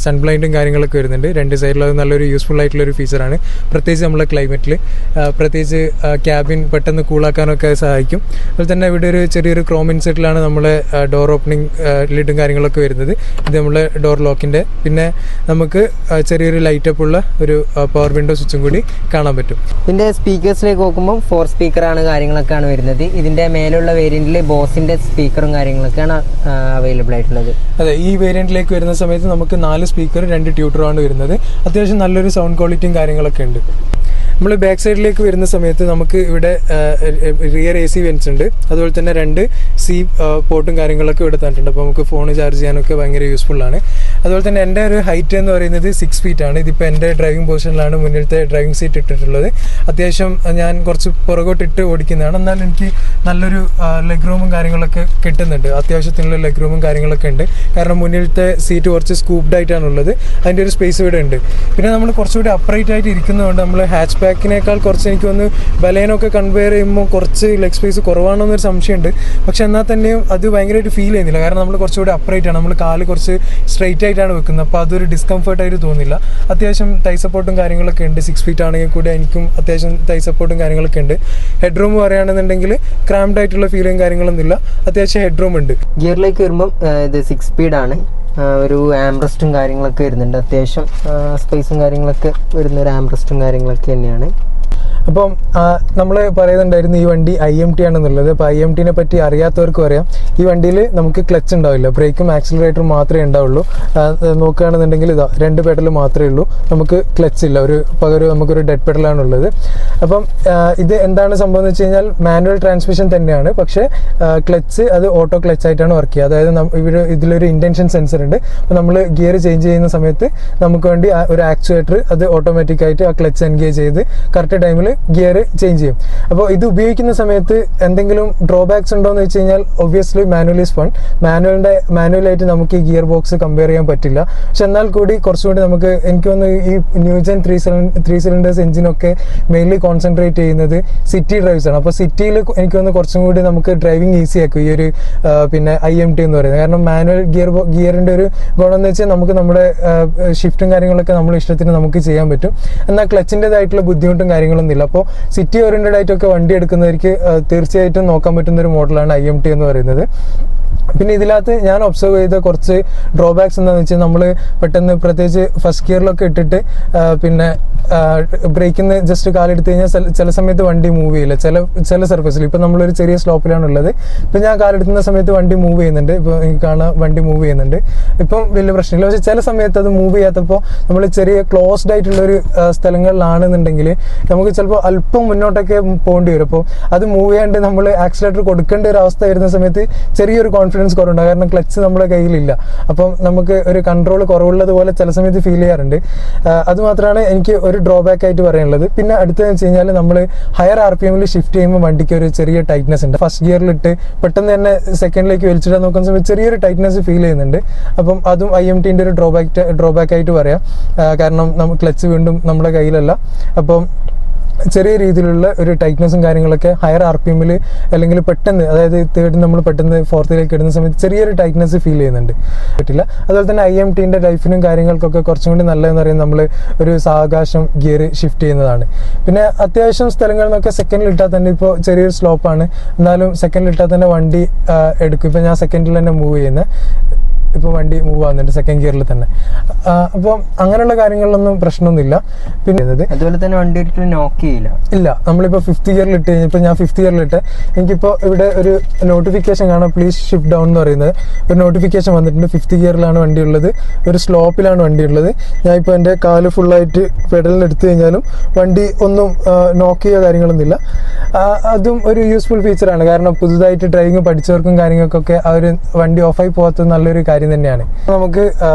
സൺ ബ്ലൈൻഡും കാര്യങ്ങളൊക്കെ വരുന്നുണ്ട്. രണ്ട് സൈഡിലും അത് നല്ലൊരു യൂസ്ഫുൾ ആയിട്ടുള്ള ഒരു ഫീച്ചറാണ്. പ്രത്യേകിച്ച് നമ്മളെ ക്ലൈമറ്റിൽ, പ്രത്യേകിച്ച് ക്യാബിൻ പെട്ടെന്ന് കൂളാക്കാനൊക്കെ സഹായിക്കും. അതുപോലെ തന്നെ ഇവിടെ ഒരു ചെറിയൊരു ക്രോം ഇൻസെറ്റിലാണ് നമ്മളെ ഡോർ ഓപ്പണിംഗ് ലിഡും കാര്യങ്ങളൊക്കെ വരുന്നത്. ഇത് നമ്മളെ ഡോർ ലോക്കിന്റെ. പിന്നെ നമുക്ക് ചെറിയൊരു ലൈറ്റപ്പ് ഉള്ള ഒരു പവർ വിൻഡോ സ്വിച്ചും കൂടി കാണാൻ പറ്റും. ഇതിന്റെ സ്പീക്കേഴ്സിലേക്ക് നോക്കുമ്പോൾ 4 സ്പീക്കറാണ് കാര്യങ്ങളൊക്കെയാണ് വരുന്നത്. ഇതിന്റെ മേലുള്ള വേരിയന്റിൽ ബോസിന്റെ സ്പീക്കറും കാര്യങ്ങളൊക്കെയാണ് അവൈലബിൾ ആയിട്ടുള്ളത്. അതെ, ഈ വേരിയന്റിലേക്ക് വരുന്ന സമയത്ത് നമുക്ക് 4 സ്പീക്കർ 2 ട്യൂട്ടറാണ് വരുന്നത്. അത്യാവശ്യം നല്ലൊരു സൗണ്ട് ക്വാളിറ്റിയും കാര്യങ്ങളൊക്കെ ഉണ്ട്. നമ്മൾ ബാക്ക് സൈഡിലേക്ക് വരുന്ന സമയത്ത് നമുക്ക് ഇവിടെ റിയർ AC വെന്റ്സ് ഉണ്ട്. അതുപോലെ തന്നെ 2 C പോർട്ടും കാര്യങ്ങളൊക്കെ ഇവിടെ തന്നിട്ടുണ്ട്. അപ്പോൾ നമുക്ക് ഫോൺ ചാർജ് ചെയ്യാനൊക്കെ ഭയങ്കര യൂസ്ഫുൾ ആണ്. അതുപോലെ തന്നെ എൻ്റെ ഒരു ഹൈറ്റ് എന്ന് പറയുന്നത് 6 feet ആണ്. ഇതിപ്പോൾ എൻ്റെ ഡ്രൈവിംഗ് പൊസിഷനിലാണ് മുന്നിലത്തെ ഡ്രൈവിംഗ് സീറ്റ് ഇട്ടിട്ടുള്ളത്. അത്യാവശ്യം ഞാൻ കുറച്ച് പുറകോട്ടിട്ട് ഓടിക്കുന്നതാണ്. എന്നാൽ എനിക്ക് നല്ലൊരു ലെഗ് റൂമും കാര്യങ്ങളൊക്കെ കിട്ടുന്നുണ്ട്. അത്യാവശ്യത്തിനുള്ള ലെഗ് റൂമും കാര്യങ്ങളൊക്കെ ഉണ്ട്. കാരണം മുന്നിലത്തെ സീറ്റ് കുറച്ച് സ്കൂപ്ഡ് ആയിട്ടാണുള്ളത്. അതിൻ്റെ ഒരു സ്പേസ് ഇവിടെ ഉണ്ട്. പിന്നെ നമ്മൾ കുറച്ചുകൂടി അപ്രൈറ്റ് ആയിട്ട് ഇരിക്കുന്നതുകൊണ്ട് നമ്മൾ ഹാച്ച് ബാക്കിനേക്കാൾ കുറച്ച് എനിക്ക് ഒന്ന് ബലേനൊക്കെ കമ്പയർ ചെയ്യുമ്പോൾ കുറച്ച് ലെഗ് സ്പേസ് കുറവാണെന്നൊരു സംശയമുണ്ട്. പക്ഷെ എന്നാൽ തന്നെയും അത് ഭയങ്കരമായിട്ട് ഫീൽ ചെയ്യുന്നില്ല. കാരണം നമ്മൾ കുറച്ചുകൂടി അപ്രൈറ്റ് ആണ്. നമ്മൾ കാല് കുറച്ച് സ്ട്രെയിറ്റ് ആയിട്ടാണ് വെക്കുന്നത്. അപ്പോൾ അതൊരു ഡിസ്കംഫർട്ടായിട്ട് തോന്നില്ല. അത്യാവശ്യം തൈ സപ്പോർട്ടും കാര്യങ്ങളൊക്കെ ഉണ്ട്. 6 feet ആണെങ്കിൽ കൂടി എനിക്കും അത്യാവശ്യം തൈ സപ്പോർട്ടും കാര്യങ്ങളൊക്കെ ഉണ്ട്. ഹെഡ് റൂം പറയുകയാണെന്നുണ്ടെങ്കിൽ ക്രാംഡ് ആയിട്ടുള്ള ഫീലും കാര്യങ്ങളൊന്നും ഇല്ല. അത്യാവശ്യം ഹെഡ് റൂം ഉണ്ട്. ഗിയറിലേക്ക് വരുമ്പം ഇത് 6 സ്പീഡാണ്. ഒരു ആംബ്രസ്റ്റും കാര്യങ്ങളൊക്കെ വരുന്നുണ്ട്. അത്യാവശ്യം സ്പേസും കാര്യങ്ങളൊക്കെ വരുന്ന ഒരു ആംബ്രസ്റ്റും കാര്യങ്ങളൊക്കെ തന്നെയാണ്. അപ്പം നമ്മൾ പറയുന്നുണ്ടായിരുന്നു ഈ വണ്ടി IMT ആണെന്നുള്ളത്. അപ്പോൾ IMTനെ പറ്റി അറിയാത്തവർക്കും അറിയാം. ഈ വണ്ടിയിൽ നമുക്ക് ക്ലച്ച് ഉണ്ടാവില്ല, ബ്രേക്കും ആക്സിലറേറ്ററും മാത്രമേ ഉണ്ടാവുള്ളൂ. നോക്കുകയാണെന്നുണ്ടെങ്കിൽ ഇതാ 2 പെഡൽ മാത്രമേ ഉള്ളൂ. നമുക്ക് ക്ലച്ച് ഇല്ല, പകരം നമുക്കൊരു ഡെഡ് പെഡലാണുള്ളത്. അപ്പം ഇത് എന്താണ് സംഭവം എന്ന് വെച്ച് കഴിഞ്ഞാൽ മാനുവൽ ട്രാൻസ്മിഷൻ തന്നെയാണ്. പക്ഷേ ക്ലച്ച് അത് ഓട്ടോ ക്ലച്ച് ആയിട്ടാണ് വർക്ക് ചെയ്യുക. അതായത് ഇതിലൊരു ഇൻറ്റൻഷൻ സെൻസർ ഉണ്ട്. അപ്പോൾ നമ്മൾ ഗിയർ ചേഞ്ച് ചെയ്യുന്ന സമയത്ത് നമുക്ക് വേണ്ടി ഒരു ആക്ച്വേറ്റർ അത് ഓട്ടോമാറ്റിക് ആയിട്ട് ആ ക്ലച്ച് എൻഗേജ് ചെയ്ത് കറക്റ്റ് ടൈമിൽ ഗിയർ ചേഞ്ച് ചെയ്യും. അപ്പോൾ ഇത് ഉപയോഗിക്കുന്ന സമയത്ത് എന്തെങ്കിലും ഡ്രോബാക്സ് ഉണ്ടോ എന്ന് വെച്ച് കഴിഞ്ഞാൽ ഒബ്വിയസ്ലി മാനുവൽ ഈസ് ഫൺ. മാനുവലായിട്ട് നമുക്ക് ഈ ഗിയർ ബോക്സ് കമ്പയർ ചെയ്യാൻ പറ്റില്ല. പക്ഷെ എന്നാൽ കൂടി കുറച്ചുകൂടി നമുക്ക് എനിക്ക് തോന്നുന്നു ഈ ന്യൂജൻ 3 സിലിണ്ടേഴ്സ് എഞ്ചിനൊക്കെ മെയിൻലി കോൺസെൻട്രേറ്റ് ചെയ്യുന്നത് സിറ്റി ഡ്രൈവ്സ് ആണ്. അപ്പോൾ സിറ്റിയിൽ എനിക്ക് തോന്നുന്നു കുറച്ചും കൂടി നമുക്ക് ഡ്രൈവിംഗ് ഈസി ആക്കും ഈ ഒരു പിന്നെ IMT എന്ന് പറയുന്നത്. കാരണം മാനുവൽ ഗിയറിന്റെ ഒരു ഗുണം എന്ന് വെച്ചാൽ നമുക്ക് നമ്മുടെ ഷിഫ്റ്റും കാര്യങ്ങളൊക്കെ നമ്മുടെ ഇഷ്ടത്തിന് നമുക്ക് ചെയ്യാൻ പറ്റും. എന്നാൽ ക്ലച്ചിൻ്റെതായിട്ടുള്ള ബുദ്ധിമുട്ടും കാര്യങ്ങളൊന്നും ഇല്ല. അപ്പോൾ സിറ്റി ഓറിയന്റഡ് ആയിട്ടൊക്കെ വണ്ടി എടുക്കുന്നവർക്ക് തീർച്ചയായിട്ടും നോക്കാൻ പറ്റുന്ന ഒരു മോഡലാണ് IMT എന്ന് പറയുന്നത്. പിന്നെ ഇതിനകത്ത് ഞാൻ ഒബ്സർവ് ചെയ്ത കുറച്ച് ഡ്രോബാക്സ് എന്താണെന്ന് വെച്ചാൽ നമ്മൾ പെട്ടെന്ന് പ്രത്യേകിച്ച് ഫസ്റ്റ് ഗിയറിലൊക്കെ ഇട്ടിട്ട് പിന്നെ ബ്രേക്കിന്ന് ജസ്റ്റ് കാലെടുത്ത് കഴിഞ്ഞാൽ ചില സമയത്ത് വണ്ടി മൂവ് ചെയ്യില്ല. ചില സർഫസിൽ ഇപ്പം നമ്മളൊരു ചെറിയ സ്ലോപ്പിലാണുള്ളത്. ഇപ്പം ഞാൻ കാലെടുക്കുന്ന സമയത്ത് വണ്ടി മൂവ് ചെയ്യുന്നുണ്ട്. ഇപ്പോൾ എനിക്ക് കാണാൻ വണ്ടി മൂവ് ചെയ്യുന്നുണ്ട്. ഇപ്പം വലിയ പ്രശ്നമില്ല. പക്ഷെ ചില സമയത്ത് അത് മൂവ് ചെയ്യാത്തപ്പോൾ നമ്മൾ ചെറിയ ക്ലോസ്ഡ് ആയിട്ടുള്ളൊരു സ്ഥലങ്ങളിലാണെന്നുണ്ടെങ്കിൽ നമുക്ക് ചിലപ്പോൾ അല്പം മുന്നോട്ടൊക്കെ പോകേണ്ടി വരും. അപ്പോൾ അത് മൂവ് ചെയ്യാണ്ട് നമ്മൾ ആക്സിലേറ്റർ കൊടുക്കേണ്ട ഒരു അവസ്ഥ വരുന്ന സമയത്ത് ചെറിയൊരു കോൺഫിഡൻസ് കുറവുണ്ടാകും. കാരണം ക്ലച്ച് നമ്മുടെ കയ്യിലില്ല. അപ്പം നമുക്ക് ഒരു കൺട്രോൾ കുറവുള്ളതുപോലെ ചില സമയത്ത് ഫീൽ ചെയ്യാറുണ്ട്. അതുമാത്രമാണ് എനിക്ക് ഒരു ഡ്രോബാക്ക് ആയിട്ട് പറയാനുള്ളത്. പിന്നെ അടുത്തതെന്ന് വെച്ച് കഴിഞ്ഞാൽ നമ്മൾ ഹയർ RPM ഷിഫ്റ്റ് ചെയ്യുമ്പോൾ വണ്ടിക്ക് ഒരു ചെറിയ ടൈറ്റ്നസ് ഉണ്ട്. ഫസ്റ്റ് ഗിയറിലിട്ട് പെട്ടെന്ന് തന്നെ സെക്കൻഡിലേക്ക് വലിച്ചിടാൻ നോക്കുന്ന സമയത്ത് ചെറിയൊരു ടൈറ്റ്നസ് ഫീൽ ചെയ്യുന്നുണ്ട്. അപ്പം അതും IMTന്റെ ഒരു ഡ്രോബാക്ക് ആയിട്ട് പറയാം. കാരണം ക്ലച്ച് വീണ്ടും നമ്മുടെ കയ്യിലല്ല. അപ്പം ചെറിയ രീതിയിലുള്ള ഒരു ടൈറ്റ്നസും കാര്യങ്ങളൊക്കെ ഹയർ RPM അല്ലെങ്കിൽ പെട്ടെന്ന്, അതായത് തേർഡ് നമ്മൾ പെട്ടെന്ന് ഫോർത്തിലേക്ക് ഇടുന്ന സമയത്ത് ചെറിയൊരു ടൈറ്റ്നസ് ഫീൽ ചെയ്യുന്നുണ്ട്. പറ്റില്ല. അതുപോലെ തന്നെ IMTന്റെ ലൈഫിനും കാര്യങ്ങൾക്കൊക്കെ കുറച്ചും കൂടി നല്ലതെന്ന് പറയുന്നത് നമ്മൾ ഒരു സാവകാശം ഗിയർ ഷിഫ്റ്റ് ചെയ്യുന്നതാണ്. പിന്നെ അത്യാവശ്യം സ്ഥലങ്ങളിൽ നിന്നൊക്കെ സെക്കൻഡിൽ ഇട്ടാൽ തന്നെ, ഇപ്പോൾ ചെറിയൊരു സ്ലോപ്പാണ് എന്നാലും സെക്കൻഡിൽ ഇട്ടാൽ തന്നെ വണ്ടി എടുക്കും. ഇപ്പം ഞാൻ സെക്കൻഡിൽ തന്നെ മൂവ് ചെയ്യുന്നത്. ഇപ്പോൾ വണ്ടി മൂവ് ആവുന്നുണ്ട് സെക്കൻഡ് ഗിയറിൽ തന്നെ. അപ്പോൾ അങ്ങനെയുള്ള കാര്യങ്ങളിലൊന്നും പ്രശ്നമൊന്നുമില്ല. പിന്നെ അതുപോലെ തന്നെ വണ്ടി ഒരിക്കലും നോക്ക് ചെയ്യില്ല. ഇല്ല, നമ്മളിപ്പോൾ 5th ഗിയറിൽ ഇട്ട് കഴിഞ്ഞപ്പോൾ ഞാൻ 5th ഗിയറിലിട്ട് എനിക്കിപ്പോൾ ഇവിടെ ഒരു നോട്ടിഫിക്കേഷൻ കാണാം, പ്ലീസ് ഷിഫ്റ്റ് ഡൗൺ എന്ന് പറയുന്നത് ഒരു നോട്ടിഫിക്കേഷൻ വന്നിട്ടുണ്ട്. 5th ഗിയറിലാണ് വണ്ടി ഉള്ളത്, ഒരു സ്ലോപ്പിലാണ് വണ്ടി ഉള്ളത്. ഞാൻ ഇപ്പോൾ എൻ്റെ കാല് ഫുള്ളായിട്ട് പെഡലിൽ എടുത്തു കഴിഞ്ഞാലും വണ്ടി ഒന്നും നോക്ക് ചെയ്യുക കാര്യങ്ങളൊന്നുമില്ല. അതും ഒരു യൂസ്ഫുൾ ഫീച്ചറാണ്. കാരണം പുതുതായിട്ട് ഡ്രൈവിംഗ് പഠിച്ചവർക്കും കാര്യങ്ങൾക്കൊക്കെ ആ ഒരു വണ്ടി ഓഫായി പോകാത്തത് നല്ലൊരു കാര്യം കാര്യം തന്നെയാണ്. നമുക്ക്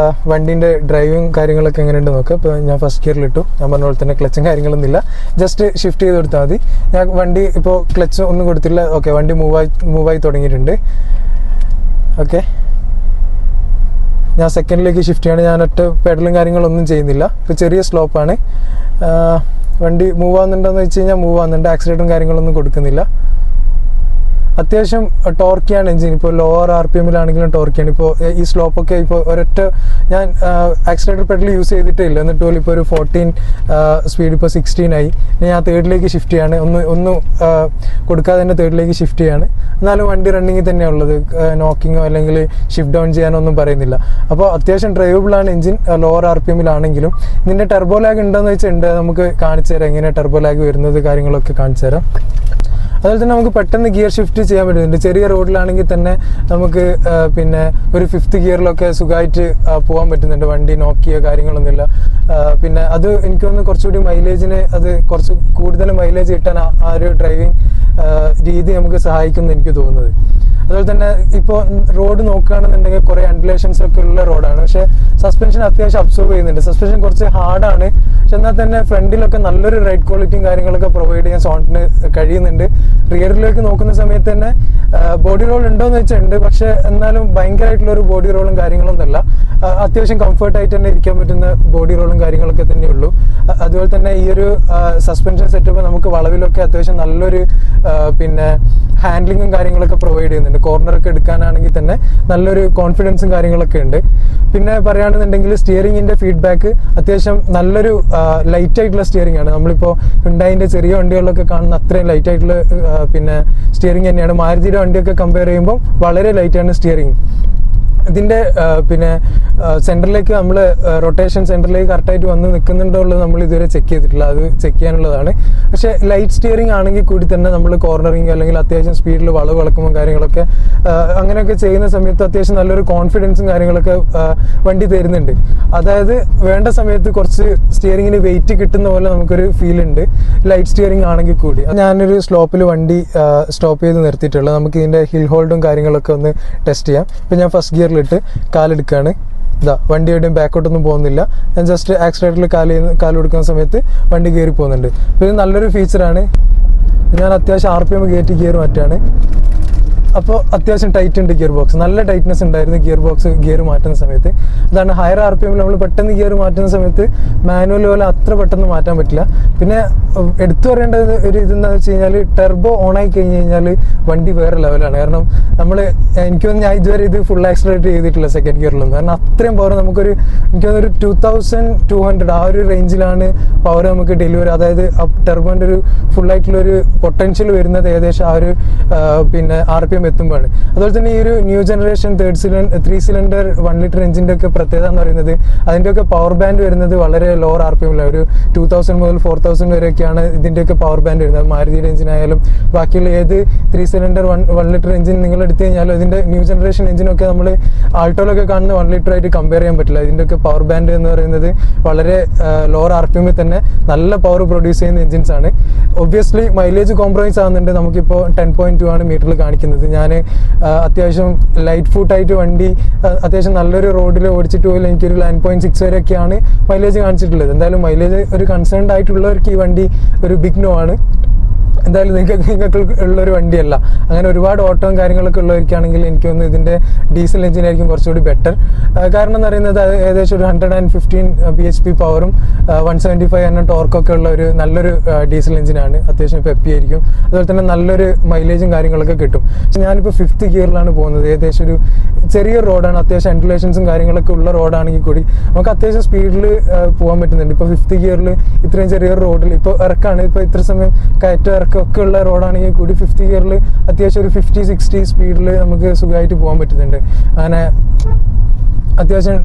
വണ്ടീൻ്റെ ഡ്രൈവിങ് കാര്യങ്ങളൊക്കെ എങ്ങനെയുണ്ട് നോക്കാം. ഇപ്പോൾ ഞാൻ ഫസ്റ്റ് ഗിയറിലിട്ടു. ഞാൻ പറഞ്ഞ പോലെ തന്നെ ക്ലച്ചും കാര്യങ്ങളൊന്നും ഇല്ല, ജസ്റ്റ് ഷിഫ്റ്റ് ചെയ്ത് കൊടുത്താൽ മതി. ഞാൻ വണ്ടി ഇപ്പോൾ ക്ലച്ച് ഒന്നും കൊടുത്തില്ല. ഓക്കെ, വണ്ടി മൂവായി തുടങ്ങിയിട്ടുണ്ട്. ഓക്കെ, ഞാൻ സെക്കൻഡിലേക്ക് ഷിഫ്റ്റ് ചെയ്യാണ്. ഞാൻ ഒറ്റ പെഡലും കാര്യങ്ങളൊന്നും ചെയ്യുന്നില്ല. ഇപ്പോൾ ചെറിയ സ്ലോപ്പാണ്. വണ്ടി മൂവ് ആവുന്നുണ്ടോയെന്ന് വെച്ച് കഴിഞ്ഞാൽ മൂവ് ആവുന്നുണ്ട്. ആക്സിലേറ്ററും കാര്യങ്ങളൊന്നും കൊടുക്കുന്നില്ല. അത്യാവശ്യം ടോർക്കിയാണ് എഞ്ചിൻ. ഇപ്പോൾ ലോവർ RPM-ലാണെങ്കിലും ടോർക്കിയാണ്. ഇപ്പോൾ ഈ സ്ലോപ്പൊക്കെ ഇപ്പോൾ ഒരൊറ്റ ഞാൻ ആക്സിലേറ്റർ പെഡൽ യൂസ് ചെയ്തിട്ടേ ഇല്ല, എന്നിട്ട് പോലും ഇപ്പോൾ ഒരു 14 സ്പീഡ് ഇപ്പോൾ 16 ആയി. ഞാൻ തേർഡിലേക്ക് ഷിഫ്റ്റ് ചെയ്യാണ്. ഒന്നും കൊടുക്കാതെ തന്നെ തേർഡിലേക്ക് ഷിഫ്റ്റ് ചെയ്യാണ്. എന്നാലും വണ്ടി റണ്ണിങ്ങിൽ തന്നെയാണ് ഉള്ളത്. നോക്കിങ്ങോ അല്ലെങ്കിൽ ഷിഫ്റ്റ് ഡൗൺ ചെയ്യാനോ ഒന്നും പറയുന്നില്ല. അപ്പോൾ അത്യാവശ്യം ഡ്രൈവബിളാണ് എഞ്ചിൻ ലോവർ RPM-ലാണെങ്കിലും. ഇതിൻ്റെ ടെർബോ ലാഗ് ഉണ്ടോയെന്ന് വെച്ചാൽ ഉണ്ട്. നമുക്ക് കാണിച്ചു തരാം എങ്ങനെ ടെർബോ ലാഗ് വരുന്നത്, കാര്യങ്ങളൊക്കെ കാണിച്ചു തരാം. അതുപോലെ തന്നെ നമുക്ക് പെട്ടെന്ന് ഗിയർ ഷിഫ്റ്റ് ചെയ്യാൻ പറ്റുന്നുണ്ട്. ചെറിയ റോഡിലാണെങ്കിൽ തന്നെ നമുക്ക് പിന്നെ ഒരു 5th ഗിയറിലൊക്കെ സുഖമായിട്ട് പോകാൻ പറ്റുന്നുണ്ട്. വണ്ടി നോക്കിയോ കാര്യങ്ങളൊന്നുമില്ല. പിന്നെ അത് എനിക്ക് തോന്നുന്നു കുറച്ചുകൂടി മൈലേജിന് അത് കുറച്ച് കൂടുതൽ മൈലേജ് കിട്ടാൻ ആ ഒരു ഡ്രൈവിംഗ് രീതി നമുക്ക് സഹായിക്കുമെന്ന് എനിക്ക് തോന്നുന്നത്. അതുപോലെ തന്നെ ഇപ്പോൾ റോഡ് നോക്കുകയാണെന്നുണ്ടെങ്കിൽ കുറേ അൺഡുലേഷൻസ് ഒക്കെ ഉള്ള റോഡാണ്. പക്ഷേ സസ്പെൻഷൻ അത്യാവശ്യം അബ്സോർവ് ചെയ്യുന്നുണ്ട്. സസ്പെൻഷൻ കുറച്ച് ഹാർഡാണ്, പക്ഷെ എന്നാൽ തന്നെ ഫ്രണ്ടിലൊക്കെ നല്ലൊരു റൈഡ് ക്വാളിറ്റിയും കാര്യങ്ങളൊക്കെ പ്രൊവൈഡ് ചെയ്യാൻ സോണിന് കഴിയുന്നുണ്ട്. റിയറിലേക്ക് നോക്കുന്ന സമയത്ത് തന്നെ ബോഡി റോൾ ഉണ്ടോയെന്ന് വെച്ചാൽ ഉണ്ട്, പക്ഷെ എന്നാലും ഭയങ്കരമായിട്ടുള്ളൊരു ബോഡി റോളും കാര്യങ്ങളൊന്നുമല്ല. അത്യാവശ്യം കംഫർട്ടായിട്ട് തന്നെ ഇരിക്കാൻ പറ്റുന്ന ബോഡി റോളും കാര്യങ്ങളൊക്കെ തന്നെയുള്ളൂ. അതുപോലെ തന്നെ ഈ ഒരു സസ്പെൻഷൻ സെറ്റപ്പ് നമുക്ക് വളവിലൊക്കെ അത്യാവശ്യം നല്ലൊരു പിന്നെ ഹാൻഡ്ലിങ്ങും കാര്യങ്ങളൊക്കെ പ്രൊവൈഡ് ചെയ്യുന്നുണ്ട്. കോർണറൊക്കെ എടുക്കാനാണെങ്കിൽ തന്നെ നല്ലൊരു കോൺഫിഡൻസും കാര്യങ്ങളൊക്കെ ഉണ്ട്. പിന്നെ പറയുകയാണെന്നുണ്ടെങ്കിൽ സ്റ്റിയറിംഗിൻ്റെ ഫീഡ്ബാക്ക് അത്യാവശ്യം നല്ലൊരു ലൈറ്റ് ആയിട്ടുള്ള സ്റ്റിയറിംഗ് ആണ്. നമ്മളിപ്പോൾ ഹുണ്ടായിൻ്റെ ചെറിയ വണ്ടികളിലൊക്കെ കാണുന്ന അത്രയും ലൈറ്റ് ആയിട്ടുള്ള പിന്നെ സ്റ്റിയറിംഗ് തന്നെയാണ്. മാരുതിയുടെ വണ്ടിയൊക്കെ കമ്പയർ ചെയ്യുമ്പോൾ വളരെ ലൈറ്റാണ് സ്റ്റിയറിംഗ്. ഇതിൻ്റെ പിന്നെ സെൻറ്ററിലേക്ക് നമ്മൾ റൊട്ടേഷൻ സെൻറ്ററിലേക്ക് കറക്റ്റായിട്ട് വന്ന് നിൽക്കുന്നുണ്ടോ ഉള്ളത് നമ്മൾ ഇതുവരെ ചെക്ക് ചെയ്തിട്ടില്ല. അത് ചെക്ക് ചെയ്യാനുള്ളതാണ്. പക്ഷേ ലൈറ്റ് സ്റ്റിയറിംഗ് ആണെങ്കിൽ കൂടി തന്നെ നമ്മൾ കോർണറിങ് അല്ലെങ്കിൽ അത്യാവശ്യം സ്പീഡിൽ വളവ് വളക്കുമ്പോൾ കാര്യങ്ങളൊക്കെ അങ്ങനെയൊക്കെ ചെയ്യുന്ന സമയത്ത് അത്യാവശ്യം നല്ലൊരു കോൺഫിഡൻസും കാര്യങ്ങളൊക്കെ വണ്ടി തരുന്നുണ്ട്. അതായത് വേണ്ട സമയത്ത് കുറച്ച് സ്റ്റിയറിങ്ങിന് വെയിറ്റ് കിട്ടുന്ന പോലെ നമുക്കൊരു ഫീൽ ഉണ്ട് ലൈറ്റ് സ്റ്റിയറിംഗ് ആണെങ്കിൽ കൂടി. ഞാനൊരു സ്ലോപ്പിൽ വണ്ടി സ്റ്റോപ്പ് ചെയ്ത് നിർത്തിയിട്ടുള്ളത്. നമുക്ക് ഇതിൻ്റെ ഹിൽ ഹോൾഡും കാര്യങ്ങളൊക്കെ ഒന്ന് ടെസ്റ്റ് ചെയ്യാം. ഇപ്പം ഞാൻ ഫസ്റ്റ് ഗിയറിലിട്ട് കാലെടുക്കുകയാണ്. ഇതാ വണ്ടി എവിടെയും ബാക്കോട്ടൊന്നും പോകുന്നില്ല. ഞാൻ ജസ്റ്റ് ആക്സിലേറ്ററിൽ കാല് കൊടുക്കുന്ന സമയത്ത് വണ്ടി കയറി പോകുന്നുണ്ട്. അപ്പോൾ ഇത് നല്ലൊരു ഫീച്ചറാണ്. ഞാൻ അത്യാവശ്യം RPM കയറ്റി ഗിയർ മാറ്റാണ്. അപ്പോൾ അത്യാവശ്യം ടൈറ്റ് ഉണ്ട് ഗിയർ ബോക്സ്. നല്ല ടൈറ്റ്നെസ് ഉണ്ടായിരുന്നു ഗിയർ മാറ്റുന്ന സമയത്ത്. അതാണ് ഹയർ RPM നമ്മൾ പെട്ടെന്ന് ഗിയർ മാറ്റുന്ന സമയത്ത് മാനുവൽ പോലെ അത്ര പെട്ടെന്ന് മാറ്റാൻ പറ്റില്ല. പിന്നെ എടുത്തു പറയേണ്ടത് ഒരു ഇതെന്താണെന്ന് വെച്ച് കഴിഞ്ഞാൽ ടെർബോ ഓണായി കഴിഞ്ഞ് കഴിഞ്ഞാൽ വണ്ടി വേറെ ലെവലാണ്. കാരണം എനിക്കൊന്നും ഞാൻ ഇതുവരെ ഇത് ഫുൾ ആക്സിലറേറ്റ് ചെയ്തിട്ടില്ല സെക്കൻഡ് ഗിയറിലൊന്നും. കാരണം അത്രയും പവർ നമുക്കൊരു എനിക്കൊന്നൊരു 2200 ആ ഒരു റേഞ്ചിലാണ് പവർ നമുക്ക് ഡെലിവറി. അതായത് ടെർബോൻ്റെ ഒരു ഫുള്ളായിട്ടുള്ളൊരു പൊട്ടൻഷ്യൽ വരുന്നത് ഏകദേശം ആ ഒരു പിന്നെ RPM എത്തുമ്പോഴാണ്. അതുപോലെ തന്നെ ഈ ഒരു ന്യൂ ജനറേഷൻ 3 സിലിണ്ടർ 1 ലിറ്റർ എഞ്ചിൻ്റെ ഒക്കെ പ്രത്യേകത എന്ന് പറയുന്നത് അതിൻ്റെയൊക്കെ പവർ ബാൻഡ് വരുന്നത് വളരെ ലോവർ RPM-ലാണ്. ഒരു 2000 മുതൽ 4000 വരെയൊക്കെയാണ് ഇതിൻ്റെയൊക്കെ പവർ ബാൻഡ് വരുന്നത്. മാരുതിയുടെ എഞ്ചിനായാലും ബാക്കിയുള്ള ഏത് 3 സിലിണ്ടർ 1 ലിറ്റർ എഞ്ചിൻ നിങ്ങൾ എടുത്തു കഴിഞ്ഞാലും ഇതിൻ്റെ ന്യൂ ജനറേഷൻ എഞ്ചിനൊക്കെ നമ്മൾ ആൾട്ടോയിലൊക്കെ കാണുന്ന 1 ലിറ്റർ ആയിട്ട് കമ്പയർ ചെയ്യാൻ പറ്റില്ല. ഇതിൻ്റെയൊക്കെ പവർ ബാൻഡ് എന്ന് പറയുന്നത് വളരെ ലോവർ RPM-ൽ തന്നെ നല്ല പവർ പ്രൊഡ്യൂസ് ചെയ്യുന്ന എഞ്ചിൻസ് ആണ്. ഒബ്വിയസ്ലി മൈലേജ് കോംപ്രമൈസ് ആവുന്നുണ്ട്. നമുക്കിപ്പോൾ 10.2 ആണ് മീറ്ററിൽ കാണിക്കുന്നത്. ഞാൻ അത്യാവശ്യം ലൈറ്റ് ഫുട്ടായിട്ട് വണ്ടി അത്യാവശ്യം നല്ലൊരു റോഡിൽ ഓടിച്ചിട്ട് പോലും എനിക്കൊരു 9.6 വരെയൊക്കെയാണ് മൈലേജ് കാണിച്ചിട്ടുള്ളത്. എന്തായാലും മൈലേജ് ഒരു കൺസേൺഡ് ആയിട്ടുള്ളവർക്ക് ഈ വണ്ടി ഒരു ബിഗ് നോ ആണ്. എന്തായാലും നിങ്ങൾക്ക് ഉള്ളൊരു വണ്ടിയല്ല. അങ്ങനെ ഒരുപാട് ഓട്ടവും കാര്യങ്ങളൊക്കെ ഉള്ളവർക്കാണെങ്കിൽ എനിക്ക് തോന്നുന്നു ഇതിൻ്റെ ഡീസൽ എഞ്ചിനായിരിക്കും കുറച്ചുകൂടി ബെറ്റർ. കാരണം എന്ന് പറയുന്നത് ഏകദേശം ഒരു 115 bhp പവറും 175 Nm ടോർക്കൊക്കെ ഉള്ള ഒരു നല്ലൊരു ഡീസൽ എഞ്ചിനാണ്. അത്യാവശ്യം പെപ്പി ആയിരിക്കും. അതുപോലെ തന്നെ നല്ലൊരു മൈലേജും കാര്യങ്ങളൊക്കെ കിട്ടും. ഞാനിപ്പോൾ 5th ഗിയറിലാണ് പോകുന്നത്. ഏകദേശം ഒരു ചെറിയൊരു റോഡാണ്. അത്യാവശ്യം അൻഡുലേഷൻസും കാര്യങ്ങളൊക്കെ ഉള്ള റോഡാണെങ്കിൽ കൂടി നമുക്ക് അത്യാവശ്യം സ്പീഡിൽ പോകാൻ പറ്റുന്നുണ്ട്. ഇപ്പോൾ 5th ഗിയറിൽ ഇത്രയും ചെറിയൊരു റോഡിൽ ഇപ്പോൾ ഇറക്കാണ്. ഇപ്പോൾ ഇത്ര സമയം കയറ്റം ഒക്കെ ഉള്ള റോഡാണെങ്കിൽ കൂടി 5th ഗിയറിൽ അത്യാവശ്യം ഒരു 50-60 സ്പീഡിൽ നമുക്ക് സുഖമായിട്ട് പോകാൻ പറ്റുന്നുണ്ട്. അങ്ങനെ അത്യാവശ്യം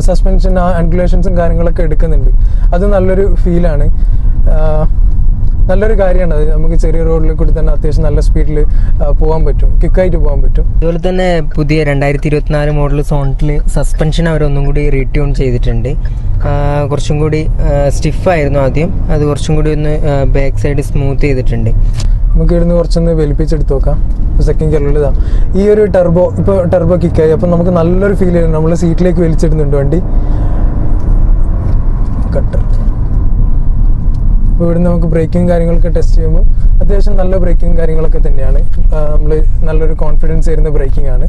സസ്പെൻഷൻ ആൻഡുലേഷൻസും കാര്യങ്ങളൊക്കെ എടുക്കുന്നുണ്ട്. അത് നല്ലൊരു ഫീലാണ്. നല്ലൊരു കാര്യമാണ്. അത് നമുക്ക് ചെറിയ റോഡിൽ കൂടി തന്നെ അത്യാവശ്യം നല്ല സ്പീഡിൽ പോകാൻ പറ്റും, ക്വിക്കായിട്ട് പോകാൻ പറ്റും. അതുപോലെ തന്നെ പുതിയ 2024 മോഡൽ സോണറ്റിൽ സസ്പെൻഷൻ അവരൊന്നും കൂടി റീട്യൂൺ ചെയ്തിട്ടുണ്ട്. കുറച്ചും കൂടി സ്റ്റിഫായിരുന്നു ആദ്യം, അത് കുറച്ചും കൂടി ഒന്ന് ബാക്ക് സൈഡ് സ്മൂത്ത് ചെയ്തിട്ടുണ്ട്. നമുക്ക് ഇവിടുന്ന് കുറച്ചൊന്ന് വലിപ്പിച്ചെടുത്ത് നോക്കാം. സെക്കൻഡ് ഗിയറിൽ ഇതാ ഈ ഒരു ടർബോ കിക്കായി. അപ്പം നമുക്ക് നല്ലൊരു ഫീൽ ചെയ്യുന്നു, നമ്മൾ സീറ്റിലേക്ക് വലിച്ചിടുന്നുണ്ട് വണ്ടി. കട്ടർ അപ്പോൾ ഇവിടുന്ന് നമുക്ക് ബ്രേക്കിംഗ് കാര്യങ്ങളൊക്കെ ടെസ്റ്റ് ചെയ്യുമ്പോൾ അത്യാവശ്യം നല്ല ബ്രേക്കിംഗ് കാര്യങ്ങളൊക്കെ തന്നെയാണ്. നമ്മൾ നല്ലൊരു കോൺഫിഡൻസ് തരുന്ന ബ്രേക്കിംഗ് ആണ്.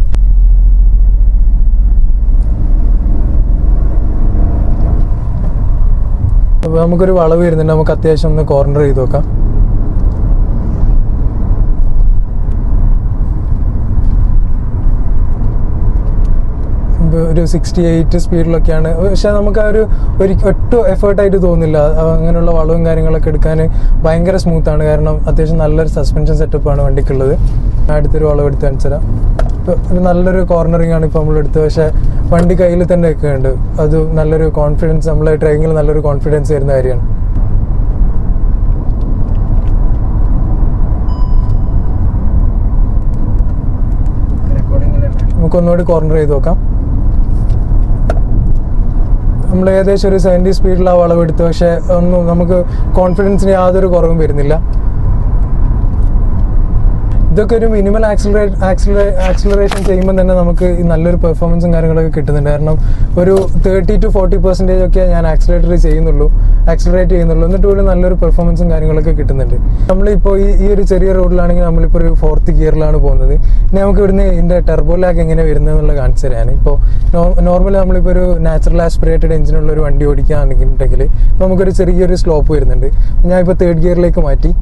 അപ്പോൾ നമുക്കൊരു വളവ് വരുന്നുണ്ട്, നമുക്ക് അത്യാവശ്യം ഒന്ന് കോർണർ ചെയ്ത് നോക്കാം. ഒരു 68 സ്പീഡിലൊക്കെയാണ്. പക്ഷെ നമുക്ക് ആ ഒരു ഒട്ടും എഫേർട്ടായിട്ട് തോന്നില്ല. അങ്ങനെയുള്ള വളവും കാര്യങ്ങളൊക്കെ എടുക്കാൻ ഭയങ്കര സ്മൂത്താണ്. കാരണം അത്യാവശ്യം നല്ലൊരു സസ്പെൻഷൻ സെറ്റപ്പാണ് വണ്ടിക്കുള്ളത്. അടുത്തൊരു വളവ് എടുത്ത് കാണിച്ചുതരാം. ഇപ്പോൾ നല്ലൊരു കോർണറിങ് ആണ് ഇപ്പോൾ നമ്മളെടുത്തത്. പക്ഷേ വണ്ടി കയ്യിൽ തന്നെ വെക്കുന്നുണ്ട്. അത് നല്ലൊരു കോൺഫിഡൻസ്, നമ്മളെ ഡ്രൈവിങ്ങിൽ നല്ലൊരു കോൺഫിഡൻസ് തരുന്ന കാര്യമാണ്. നമുക്കൊന്നുകൂടി കോർണർ ചെയ്ത് നോക്കാം. നമ്മൾ ഏകദേശം ഒരു 70 സ്പീഡിൽ ആ വളവെടുത്തു. പക്ഷേ ഒന്നും നമുക്ക് കോൺഫിഡൻസിന് യാതൊരു കുറവും വരുന്നില്ല. ഇതൊക്കെ ഒരു മിനിമൽ ആക്സിലറേഷൻ ചെയ്യുമ്പോൾ തന്നെ നമുക്ക് നല്ലൊരു പെർഫോമൻസും കാര്യങ്ങളൊക്കെ കിട്ടുന്നുണ്ട്. കാരണം ഒരു 30 to 40% ഒക്കെ ഞാൻ ആക്സിലേറ്റ് ചെയ്യുന്നുള്ളൂ, എന്നിട്ട് പോലും നല്ലൊരു പെർഫോമൻസും കാര്യങ്ങളൊക്കെ കിട്ടുന്നുണ്ട്. നമ്മളിപ്പോൾ ഈ ഒരു ചെറിയ റോഡിലാണെങ്കിൽ നമ്മളിപ്പോൾ ഒരു 4th ഗിയറിലാണ് പോകുന്നത്. ഇനി നമുക്ക് ഇവിടുന്ന് ഇതിൻ്റെ ടെർബോ ലാഗ് എങ്ങനെ വരുന്നത് എന്നുള്ള കാണിച്ചു തരാൻ. ഇപ്പോൾ നോർമലി നമ്മളിപ്പോൾ ഒരു നാച്ചുറൽ ആസ്പിറേറ്റഡ് എഞ്ചിനുള്ള ഒരു വണ്ടി ഓടിക്കുകയാണെന്നുണ്ടെങ്കിൽ നമുക്കൊരു ചെറിയൊരു സ്ലോപ്പ് വരുന്നുണ്ട്. ഞാൻ ഇപ്പോൾ 3rd ഗിയറിലേക്ക് മാറ്റി.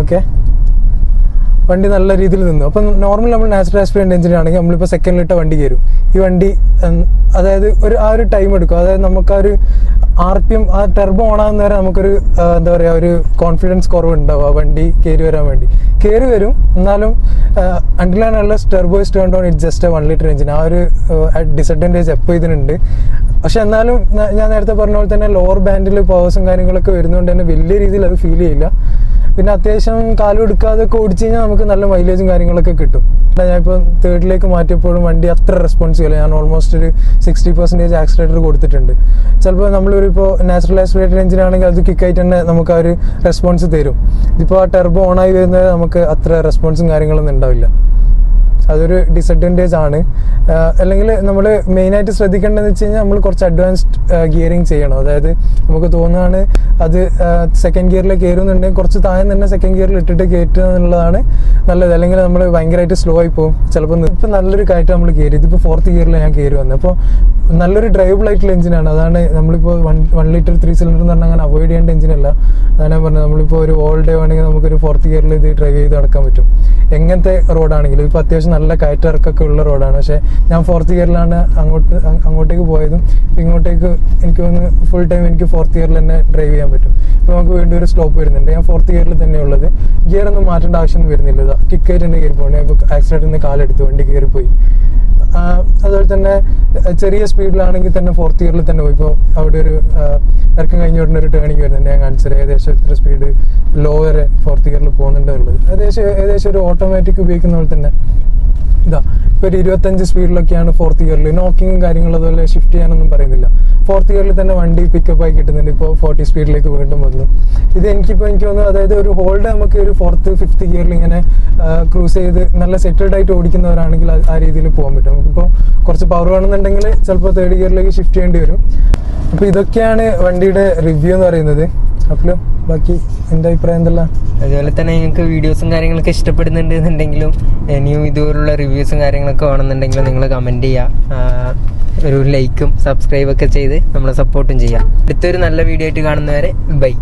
ഓക്കെ, വണ്ടി നല്ല രീതിയിൽ നിന്നു. അപ്പം നോർമൽ നമ്മൾ നാച്ചുറൽ ആസ്പിറന്റ് എഞ്ചിൻ ആണെങ്കിൽ നമ്മളിപ്പോൾ സെക്കൻഡിലിട്ട വണ്ടി കയറും. ഈ വണ്ടി അതായത് ആ ഒരു ടൈം എടുക്കും. അതായത് നമുക്ക് ആ ഒരു RPM, ആ ടെർബോ ഓണാകുന്ന വരെ നമുക്കൊരു എന്താ പറയുക, ഒരു കോൺഫിഡൻസ് കുറവുണ്ടാവും ആ വണ്ടി കയറി വരാൻ വേണ്ടി. കയറി വരും, എന്നാലും until and unless Turbo is turned on, it just 1 litre engine. ആ ഒരു ഡിസഡ്വാൻറ്റേജ് എപ്പോൾ ഇതിനുണ്ട്. പക്ഷെ എന്നാലും ഞാൻ നേരത്തെ പറഞ്ഞ പോലെ തന്നെ ലോവർ ബാൻഡിൽ പവേഴ്സും കാര്യങ്ങളൊക്കെ വരുന്നതുകൊണ്ട് തന്നെ വലിയ രീതിയിൽ അത് ഫീൽ ചെയ്യില്ല. പിന്നെ അത്യാവശ്യം കാലം എടുക്കാതൊക്കെ ഓടിച്ചു കഴിഞ്ഞാൽ നമുക്ക് നല്ല മൈലേജും കാര്യങ്ങളൊക്കെ കിട്ടും. ഞാനിപ്പോൾ 3rd മാറ്റിയപ്പോഴും വണ്ടി അത്ര റെസ്പോൺസീവ് അല്ല. ഞാൻ ഓൾമോസ്റ്റ് ഒരു 60% ആക്സിലേറ്റർ കൊടുത്തിട്ടുണ്ട്. ചിലപ്പോൾ നമ്മളിപ്പോൾ നാച്ചുറൽ ആസ്പിറേറ്റഡ് എഞ്ചിൻ ആണെങ്കിൽ അത് ക്വിക്കായിട്ട് തന്നെ നമുക്ക് ആ ഒരു റെസ്പോൺസ് തരും. ഇതിപ്പോൾ ആ ടെർബോ ഓണായി വരുന്നത് നമുക്ക് അത്ര റെസ്പോൺസും കാര്യങ്ങളൊന്നും ഉണ്ടാവില്ല. അതൊരു ഡിസഡ്വാൻറ്റേജ് ആണ്. അല്ലെങ്കിൽ നമ്മൾ മെയിനായിട്ട് ശ്രദ്ധിക്കേണ്ടതെന്ന് വെച്ച് കഴിഞ്ഞാൽ നമ്മൾ കുറച്ച് അഡ്വാൻസ്ഡ് ഗിയറിങ് ചെയ്യണം. അതായത് നമുക്ക് തോന്നുകയാണ് അത് 2nd ഗിയറിൽ കയറുന്നുണ്ടെങ്കിൽ കുറച്ച് താഴെ തന്നെ 2nd ഗിയറിൽ ഇട്ടിട്ട് കയറ്റുക എന്നുള്ളതാണ് നല്ലത്. അല്ലെങ്കിൽ നമ്മൾ ഭയങ്കരമായിട്ട് സ്ലോ ആയി പോകും. ചിലപ്പോൾ ഇപ്പം നല്ലൊരു കയറ്റം നമ്മൾ കയറി, ഇതിപ്പോൾ 4th ഗിയറിൽ ഞാൻ കയറി വന്നത്. അപ്പോൾ നല്ലൊരു ഡ്രൈവബിൾ ആയിട്ടുള്ള എഞ്ചിനാണ്. അതാണ് നമ്മളിപ്പോൾ 1 ലിറ്റർ 3 സിലിണ്ടർ എന്ന് പറഞ്ഞാൽ അങ്ങനെ അവോയ്ഡ് ചെയ്യേണ്ട എഞ്ചിനല്ല. അതാണ് ഞാൻ പറഞ്ഞത്. നമ്മളിപ്പോൾ ഒരു ഓൾ ഡേ വേണമെങ്കിൽ നമുക്കൊരു 4th ഗിയറിൽ ഇത് ഡ്രൈവ് ചെയ്ത് നടക്കാൻ പറ്റും. എങ്ങനത്തെ റോഡാണെങ്കിലും. ഇപ്പോൾ അത്യാവശ്യം നല്ല കയറ്റിറക്കൊക്കെ ഉള്ള റോഡാണ്. പക്ഷേ ഞാൻ 4th ഗിയറിലാണ് അങ്ങോട്ടേക്ക് പോയതും. ഇങ്ങോട്ടേക്ക് എനിക്ക് ഒന്ന് ഫുൾ ടൈം എനിക്ക് 4th ഗിയറിൽ തന്നെ ഡ്രൈവ് ചെയ്യാൻ പറ്റും. ഇപ്പോൾ നമുക്ക് വീണ്ടും ഒരു സ്ലോപ്പ് വരുന്നുണ്ട്. ഞാൻ 4th ഗിയറിൽ തന്നെയുള്ളത്. ഗിയർ ഒന്നും മാറ്റേണ്ട ആവശ്യമൊന്നും വരുന്നില്ല. കിക്കായിട്ട് തന്നെ കയറി പോകണം. ഞാൻ ഇപ്പോൾ ആക്സിഡൻറ്റിൽ നിന്ന് കാലെടുത്ത് വണ്ടി കയറിപ്പോയി. അതുപോലെ തന്നെ ചെറിയ സ്പീഡിലാണെങ്കിൽ തന്നെ 4th ഗിയറിൽ തന്നെ പോയി. ഇപ്പോൾ അവിടെ ഒരു ഇറക്കം കഴിഞ്ഞ ഉടനെ ഒരു ടേണിങ് വരുന്നുണ്ട്. ഞാൻ കാണിച്ചത് ഏകദേശം ഇത്ര സ്പീഡ് ലോ വരെ 4th ഗിയറിൽ പോകുന്നുണ്ടുള്ളത്. ഏകദേശം ഒരു ഓട്ടോമാറ്റിക് ഉപയോഗിക്കുന്ന പോലെ തന്നെ ഇതാ ഇപ്പോൾ ഒരു 25 സ്പീഡിലൊക്കെയാണ് 4th ഗിയറിൽ. നോക്കിങ്ങും കാര്യങ്ങളും അതുപോലെ ഷിഫ്റ്റ് ചെയ്യാനൊന്നും പറയുന്നില്ല. 4th ഗിയറിൽ തന്നെ വണ്ടി പിക്കപ്പായി കിട്ടുന്നുണ്ട്. ഇപ്പോൾ 40 സ്പീഡിലേക്ക് വീണ്ടും വന്നു. ഇത് എനിക്ക് തോന്നുന്നു, അതായത് ഒരു ഹോൾഡ് നമുക്ക് ഒരു 4th 5th ഗിയറിൽ ഇങ്ങനെ ക്രൂസ് ചെയ്ത് നല്ല സെറ്റിൽഡ് ആയിട്ട് ഓടിക്കുന്നവരാണെങ്കിൽ ആ രീതിയിൽ പോകാൻ പറ്റും. നമുക്കിപ്പോൾ കുറച്ച് പവർ വേണമെന്നുണ്ടെങ്കിൽ ചിലപ്പോൾ 3rd ഗിയറിലേക്ക് ഷിഫ്റ്റ് ചെയ്യേണ്ടി വരും. അപ്പോൾ ഇതൊക്കെയാണ് വണ്ടിയുടെ റിവ്യൂ എന്ന് പറയുന്നത്. അപ്പോൾ ബാക്കി എൻ്റെ അഭിപ്രായം എന്തല്ല. അതുപോലെ തന്നെ നിങ്ങൾക്ക് വീഡിയോസും കാര്യങ്ങളൊക്കെ ഇഷ്ടപ്പെടുന്നുണ്ട് എന്നുണ്ടെങ്കിലും ഇനിയും ഇതുപോലുള്ള റിവ്യൂസും കാര്യങ്ങളൊക്കെ വേണമെന്നുണ്ടെങ്കിലും നിങ്ങൾ കമൻറ്റ് ചെയ്യുക, ഒരു ലൈക്കും സബ്സ്ക്രൈബൊക്കെ ചെയ്ത് നമ്മളെ സപ്പോർട്ടും ചെയ്യുക. അടുത്തൊരു നല്ല വീഡിയോ ആയിട്ട് കാണുന്നവരെ ബൈ.